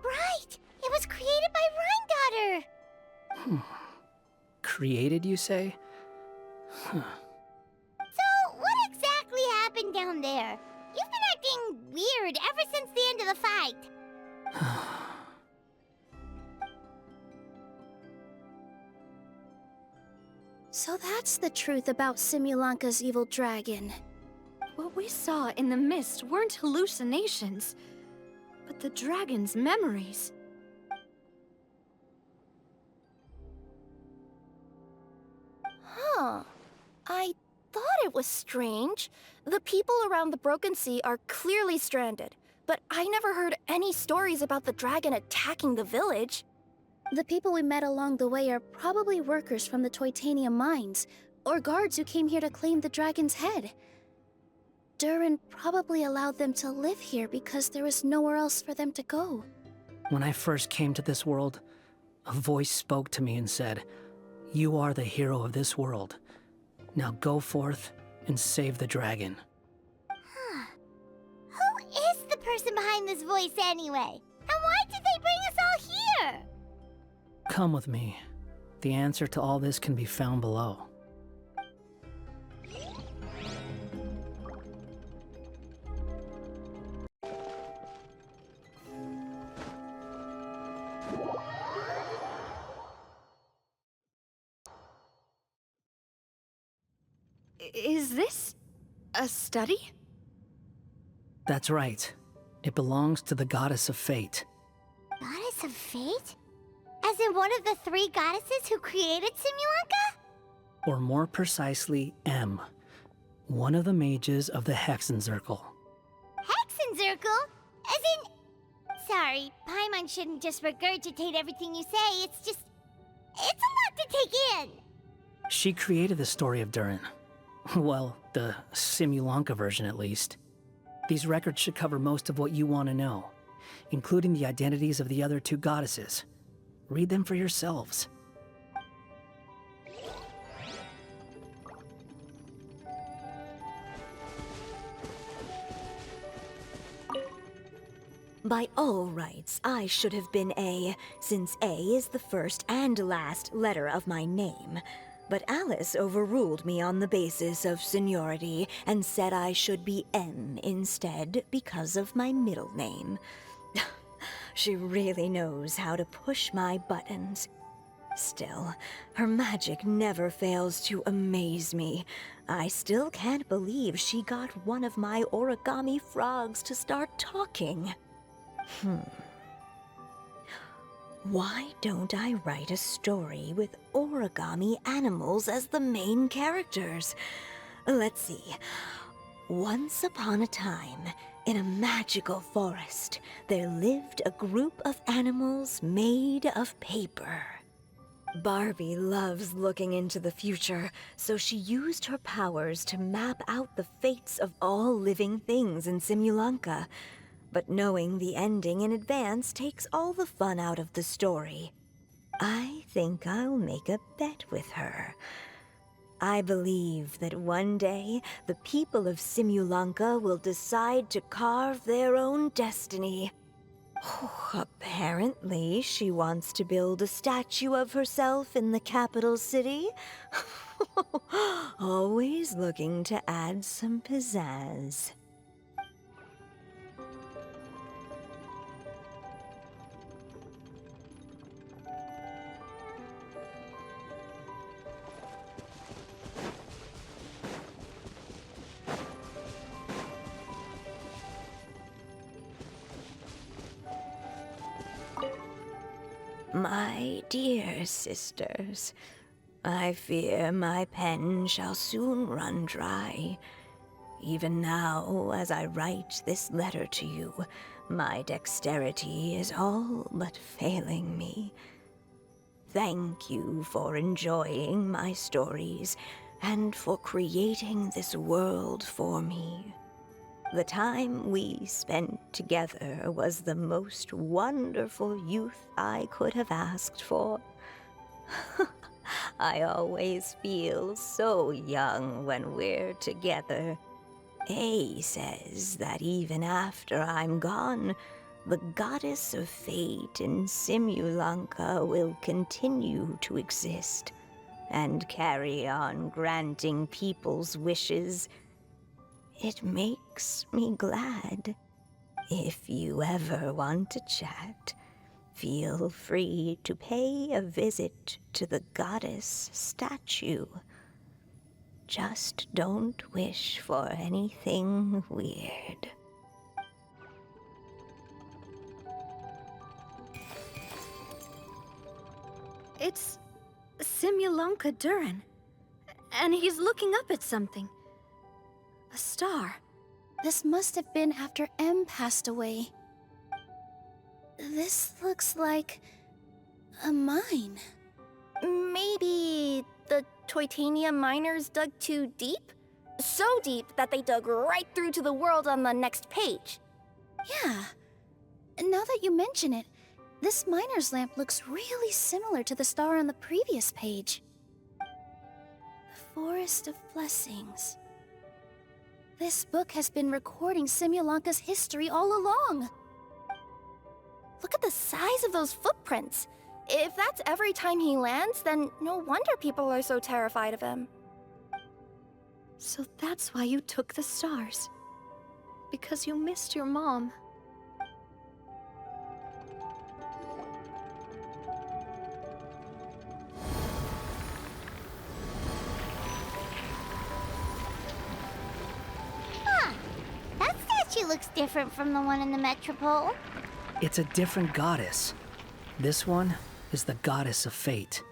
Right! It was created by Rhine Daughter! Created, you say? So, what exactly happened down there? You've been acting weird ever since the end of the fight. So that's the truth about Simulanka's evil dragon. What we saw in the mist weren't hallucinations, but the dragon's memories. Huh. I thought it was strange. The people around the Broken Sea are clearly stranded, but I never heard any stories about the dragon attacking the village. The people we met along the way are probably workers from the Titanium mines, or guards who came here to claim the dragon's head. Durin probably allowed them to live here because there was nowhere else for them to go. When I first came to this world, a voice spoke to me and said, "You are the hero of this world. Now go forth and save the dragon." Who is the person behind this voice anyway? And why did they bring us all here? Come with me. The answer to all this can be found below. Is this a study? That's right. It belongs to the Goddess of Fate. Goddess of Fate? As in one of the 3 goddesses who created Simulanka? Or more precisely, M. One of the mages of the Hexenzirkel. Hexenzirkel? As in... Sorry, Paimon shouldn't just regurgitate everything you say, it's just... It's a lot to take in! She created the story of Durin. Well, the Simulanka version at least. These records should cover most of what you want to know, including the identities of the other 2 goddesses. Read them for yourselves. By all rights, I should have been A, since A is the first and last letter of my name. But Alice overruled me on the basis of seniority and said I should be M instead because of my middle name. She really knows how to push my buttons. Still, her magic never fails to amaze me. I still can't believe she got one of my origami frogs to start talking. Why don't I write a story with origami animals as the main characters? Let's see. Once upon a time, in a magical forest, there lived a group of animals made of paper. Barbie loves looking into the future, so she used her powers to map out the fates of all living things in Simulanka. But knowing the ending in advance takes all the fun out of the story. I think I'll make a bet with her. I believe that one day, the people of Simulanka will decide to carve their own destiny. Apparently, she wants to build a statue of herself in the capital city. Always looking to add some pizzazz. My dear sisters, I fear my pen shall soon run dry. Even now, as I write this letter to you, my dexterity is all but failing me. Thank you for enjoying my stories and for creating this world for me. The time we spent together was the most wonderful youth I could have asked for. I always feel so young when we're together. A says that even after I'm gone, the goddess of fate in Simulanka will continue to exist and carry on granting people's wishes. It makes me glad. If you ever want to chat, feel free to pay a visit to the goddess statue. Just don't wish for anything weird. It's Simulanka Durin. And he's looking up at something. A star. This must have been after M passed away. This looks like a mine. Maybe the Toitania miners dug too deep? So deep that they dug right through to the world on the next page. Yeah. Now that you mention it, this miner's lamp looks really similar to the star on the previous page. The Forest of Blessings. This book has been recording Simulanka's history all along. Look at the size of those footprints. If that's every time he lands, then no wonder people are so terrified of him. So that's why you took the stars. Because you missed your mom. That statue looks different from the one in the Metropole. It's a different goddess. This one is the goddess of fate.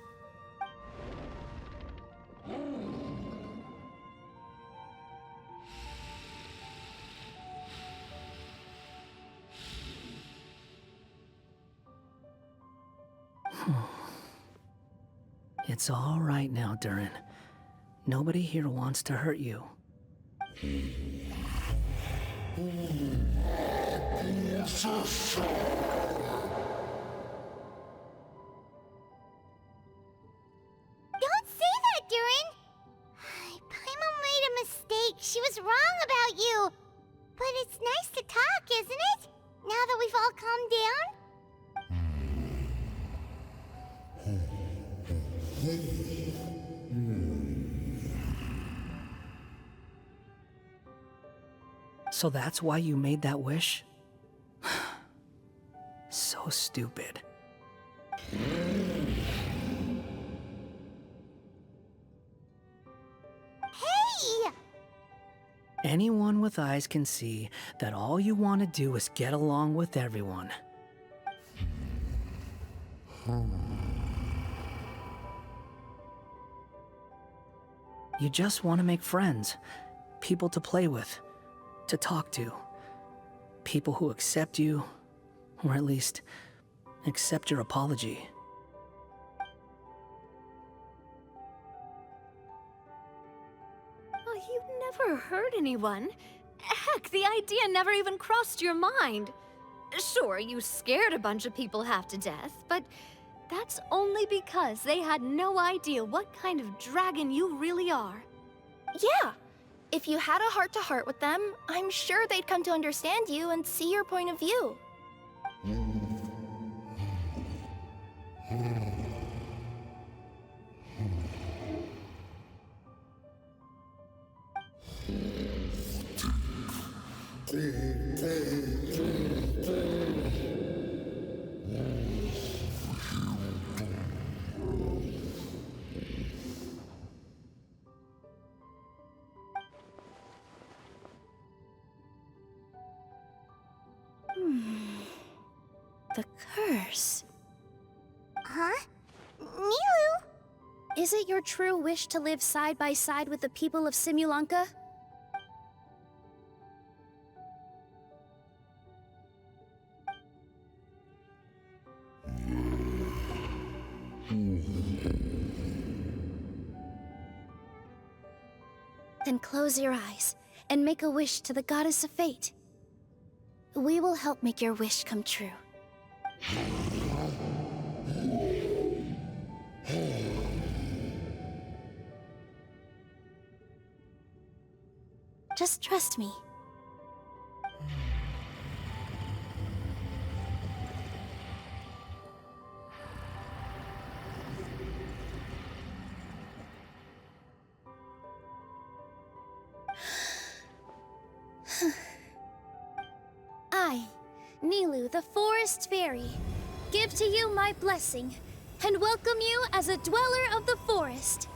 It's all right now, Durin. Nobody here wants to hurt you. Don't say that, Durin! Paimon made a mistake. She was wrong about you. But it's nice to talk, isn't it? Now that we've all calmed down? So that's why you made that wish? So stupid. Hey! Anyone with eyes can see that all you want to do is get along with everyone. You just want to make friends, people to play with, to talk to, people who accept you, or at least accept your apology. Oh, you never hurt anyone. Heck, the idea never even crossed your mind. Sure, you scared a bunch of people half to death, but that's only because they had no idea what kind of dragon you really are. Yeah. If you had a heart-to-heart with them, I'm sure they'd come to understand you and see your point of view. The curse. Huh? Milu? Is it your true wish to live side by side with the people of Simulanka? Then close your eyes and make a wish to the goddess of fate. We will help make your wish come true. Just trust me. I, Nilu, the Forest Fairy, give to you my blessing and welcome you as a dweller of the forest.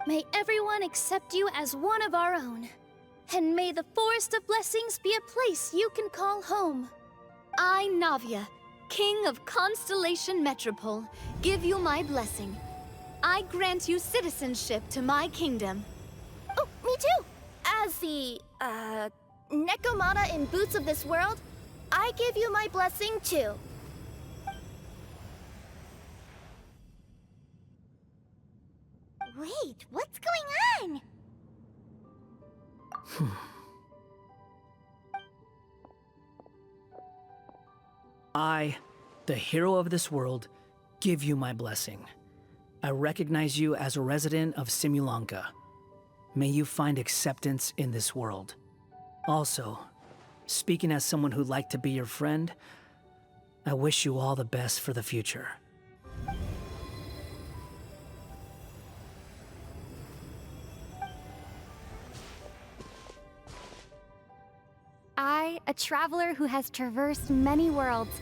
May everyone accept you as one of our own, and may the Forest of Blessings be a place you can call home. I, Navia, King of Constellation Metropole, give you my blessing. I grant you citizenship to my kingdom. Oh, me too! As the, Nekomata in Boots of this world, I give you my blessing too. Wait, what's going on? I, the hero of this world, give you my blessing. I recognize you as a resident of Simulanka. May you find acceptance in this world. Also, speaking as someone who'd like to be your friend, I wish you all the best for the future. I, a traveler who has traversed many worlds,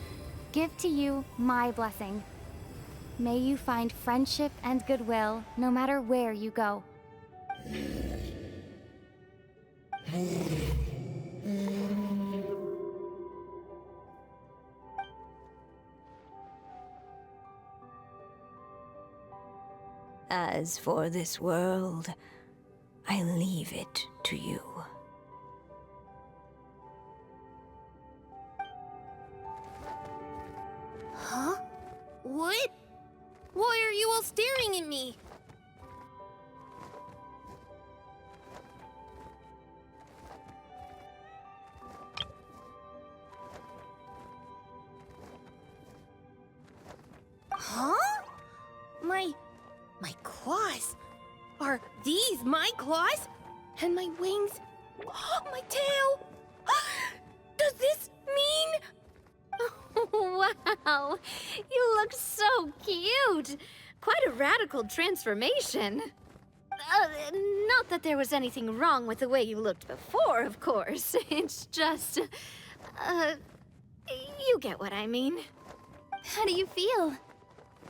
give to you my blessing. May you find friendship and goodwill no matter where you go. As for this world, I leave it to you. Huh? What? Why are you all staring at me? Huh? My claws? Are these my claws? And my wings? My tail? Does this mean... Wow, you look so cute. Quite a radical transformation. Not that there was anything wrong with the way you looked before, of course. It's just, you get what I mean. How do you feel?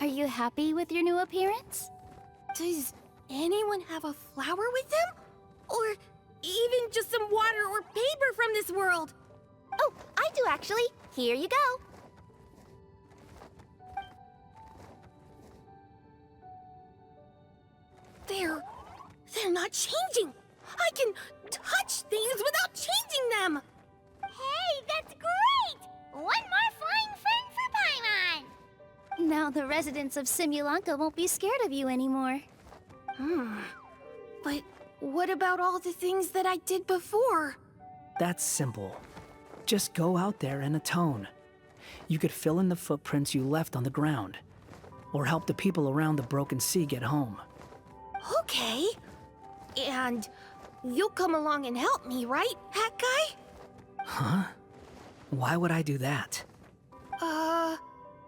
Are you happy with your new appearance? Does anyone have a flower with them? Or even just some water or paper from this world? Oh, I do actually. Here you go. They're not changing. I can touch things without changing them. Hey, that's great! One more flying friend for Paimon! Now the residents of Simulanka won't be scared of you anymore. But what about all the things that I did before? That's simple. Just go out there and atone. You could fill in the footprints you left on the ground, or help the people around the Broken Sea get home. Okay. And you'll come along and help me, right, Hat Guy? Huh? Why would I do that?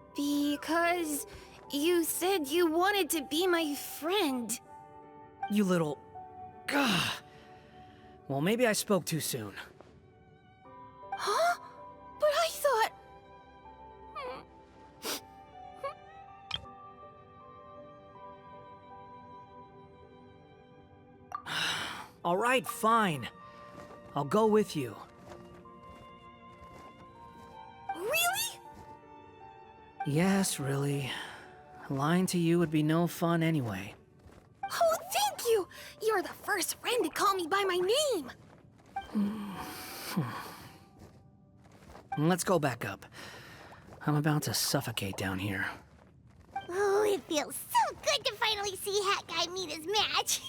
Because you said you wanted to be my friend. You little... Gah. Well, maybe I spoke too soon. Huh? But I thought... All right, fine. I'll go with you. Really? Yes, really. Lying to you would be no fun anyway. Oh, thank you! You're the first friend to call me by my name! Let's go back up. I'm about to suffocate down here. Oh, it feels so good to finally see Hat Guy meet his match.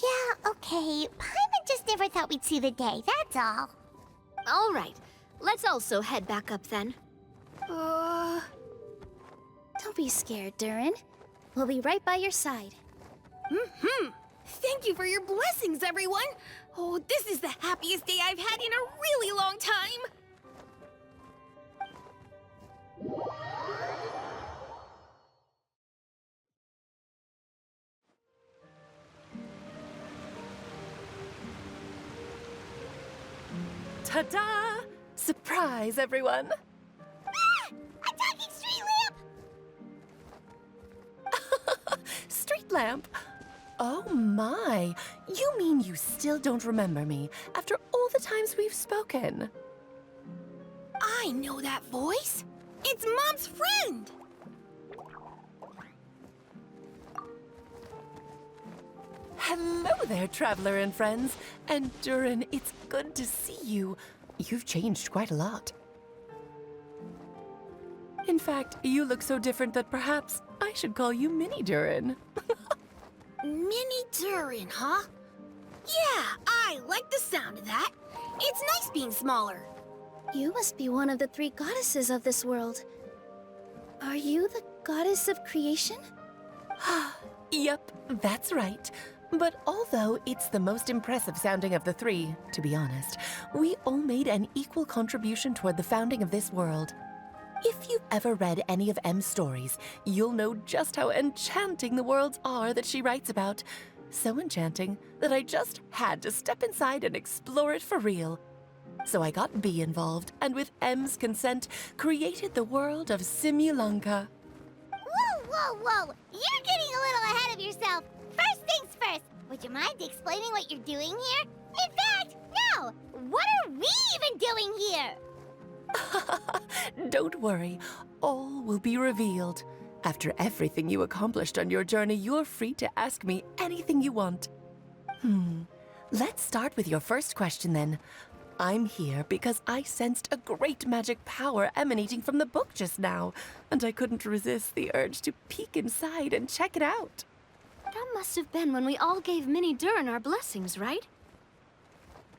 Yeah, okay. Paimon just never thought we'd see the day, that's all. All right, let's also head back up then. Don't be scared, Durin. We'll be right by your side. Thank you for your blessings, everyone! Oh, this is the happiest day I've had in a really long time! Ta-da! Surprise, everyone! Ah! A talking street lamp! Street lamp? Oh my! You mean you still don't remember me after all the times we've spoken? I know that voice! It's Mom's friend! Hello there, traveler and friends. And Durin, it's good to see you. You've changed quite a lot. In fact, you look so different that perhaps I should call you Mini Durin. Mini Durin, huh? Yeah, I like the sound of that. It's nice being smaller. You must be one of the 3 goddesses of this world. Are you the goddess of creation? Yep, that's right. But although it's the most impressive sounding of the 3, to be honest, we all made an equal contribution toward the founding of this world. If you've ever read any of M's stories, you'll know just how enchanting the worlds are that she writes about. So enchanting that I just had to step inside and explore it for real. So I got B involved, and with M's consent, created the world of Simulanka. Whoa, whoa, whoa! You're getting a little ahead of yourself. First things first, would you mind explaining what you're doing here? In fact, no! What are we even doing here? Don't worry, all will be revealed. After everything you accomplished on your journey, you're free to ask me anything you want. Let's start with your first question then. I'm here because I sensed a great magic power emanating from the book just now, and I couldn't resist the urge to peek inside and check it out. That must have been when we all gave Mini Durin our blessings, right?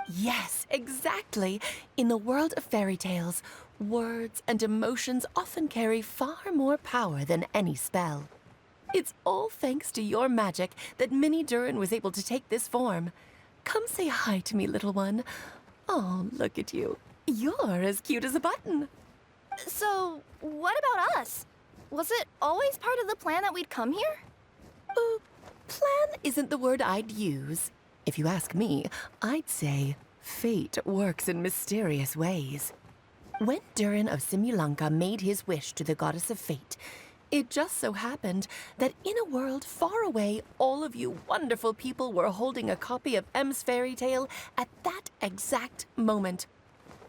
Yes, exactly. In the world of fairy tales, words and emotions often carry far more power than any spell. It's all thanks to your magic that Mini Durin was able to take this form. Come say hi to me, little one. Oh, look at you. You're as cute as a button. So, what about us? Was it always part of the plan that we'd come here? Plan isn't the word I'd use. If you ask me, I'd say fate works in mysterious ways. When Durin of Simulanka made his wish to the goddess of fate, it just so happened that in a world far away, all of you wonderful people were holding a copy of M's fairy tale at that exact moment.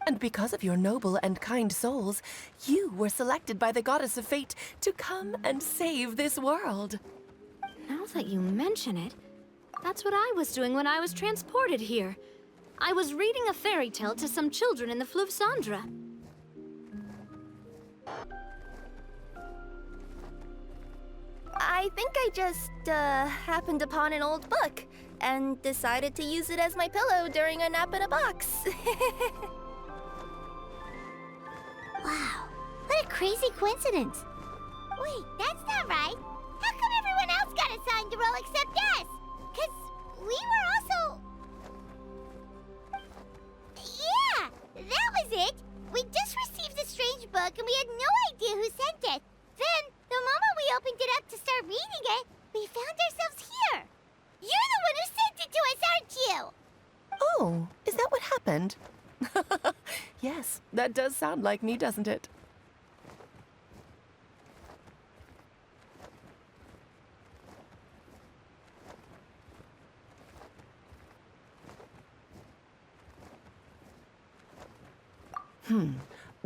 And because of your noble and kind souls, you were selected by the goddess of fate to come and save this world. Now that you mention it, that's what I was doing when I was transported here. I was reading a fairy tale to some children in the Fleuve Cendre. I think I just, happened upon an old book and decided to use it as my pillow during a nap in a box. Wow, what a crazy coincidence. Wait, that's not right. How come everyone else got assigned a role except us? 'Cause we were also... Yeah, that was it. We just received a strange book and we had no idea who sent it. Then, the moment we opened it up to start reading it, we found ourselves here. You're the one who sent it to us, aren't you? Oh, is that what happened? Yes, that does sound like me, doesn't it?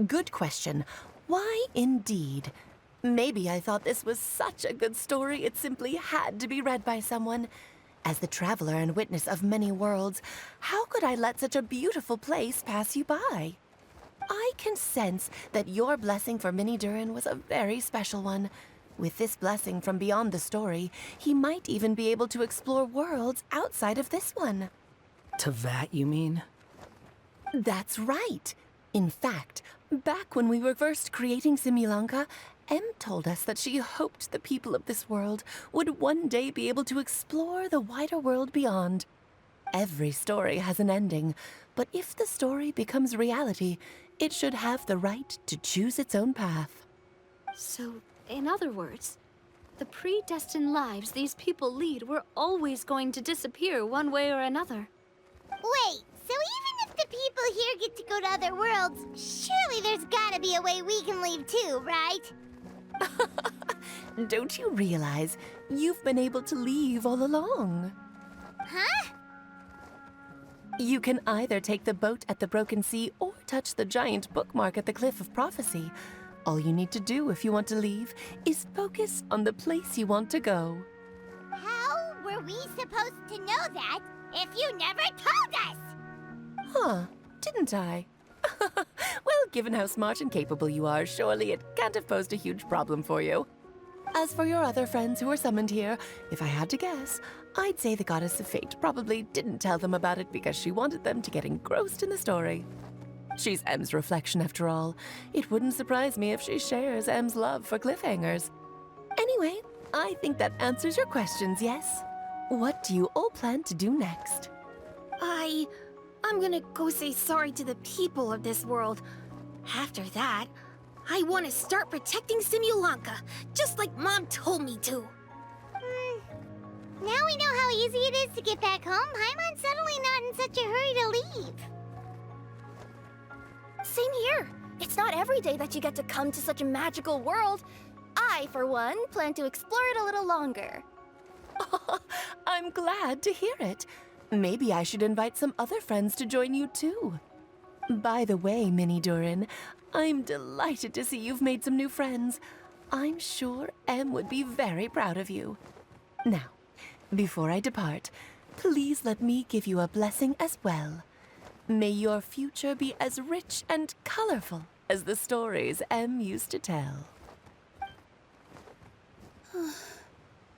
Good question. Why indeed? Maybe I thought this was such a good story it simply had to be read by someone. As the traveler and witness of many worlds, how could I let such a beautiful place pass you by? I can sense that your blessing for Mini Durin was a very special one. With this blessing from beyond the story, he might even be able to explore worlds outside of this one. To that, you mean? That's right. In fact, Back when we were first creating Simulanka, Em told us that she hoped the people of this world would one day be able to explore the wider world beyond. Every story has an ending, but if the story becomes reality, it should have the right to choose its own path. So, in other words, the predestined lives these people lead were always going to disappear one way or another. Wait, so even if the people here get to go to other worlds, surely there's gotta be a way we can leave too, right? Don't you realize you've been able to leave all along? Huh? You can either take the boat at the Broken Sea or touch the giant bookmark at the Cliff of Prophecy. All you need to do if you want to leave is focus on the place you want to go. How were we supposed to know that if you never told us? Huh, didn't I? Well, given how smart and capable you are, surely it can't have posed a huge problem for you. As for your other friends who were summoned here, if I had to guess, I'd say the Goddess of Fate probably didn't tell them about it because she wanted them to get engrossed in the story. She's Em's reflection, after all. It wouldn't surprise me if she shares Em's love for cliffhangers. Anyway, I think that answers your questions, yes? What do you all plan to do next? I'm gonna go say sorry to the people of this world. After that, I want to start protecting Simulanka, just like Mom told me to. Now we know how easy it is to get back home. Paimon's suddenly not in such a hurry to leave. Same here. It's not every day that you get to come to such a magical world. I, for one, plan to explore it a little longer. I'm glad to hear it. Maybe I should invite some other friends to join you too. By the way, Minnie Durin, I'm delighted to see you've made some new friends. I'm sure Em would be very proud of you. Now, before I depart, please let me give you a blessing as well. May your future be as rich and colorful as the stories Em used to tell.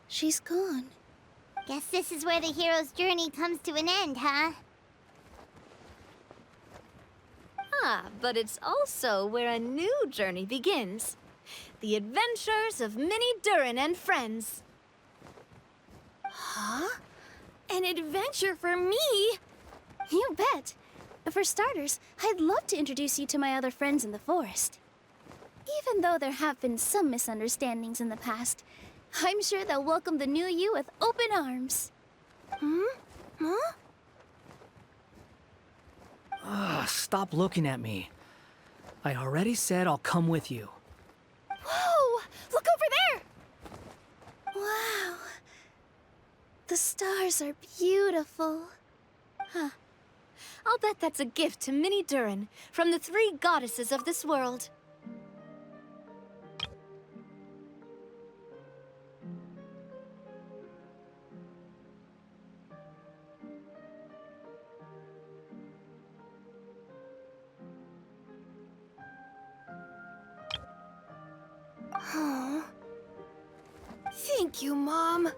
She's gone. Guess this is where the hero's journey comes to an end, huh? Ah, but it's also where a new journey begins. The adventures of Minnie Durin and friends. Huh? An adventure for me? You bet. For starters, I'd love to introduce you to my other friends in the forest. Even though there have been some misunderstandings in the past, I'm sure they'll welcome the new you with open arms. Huh? Stop looking at me. I already said I'll come with you. Whoa! Look over there! Wow. The stars are beautiful. Huh. I'll bet that's a gift to Minnie Durin from the 3 goddesses of this world. Thank you, Mom.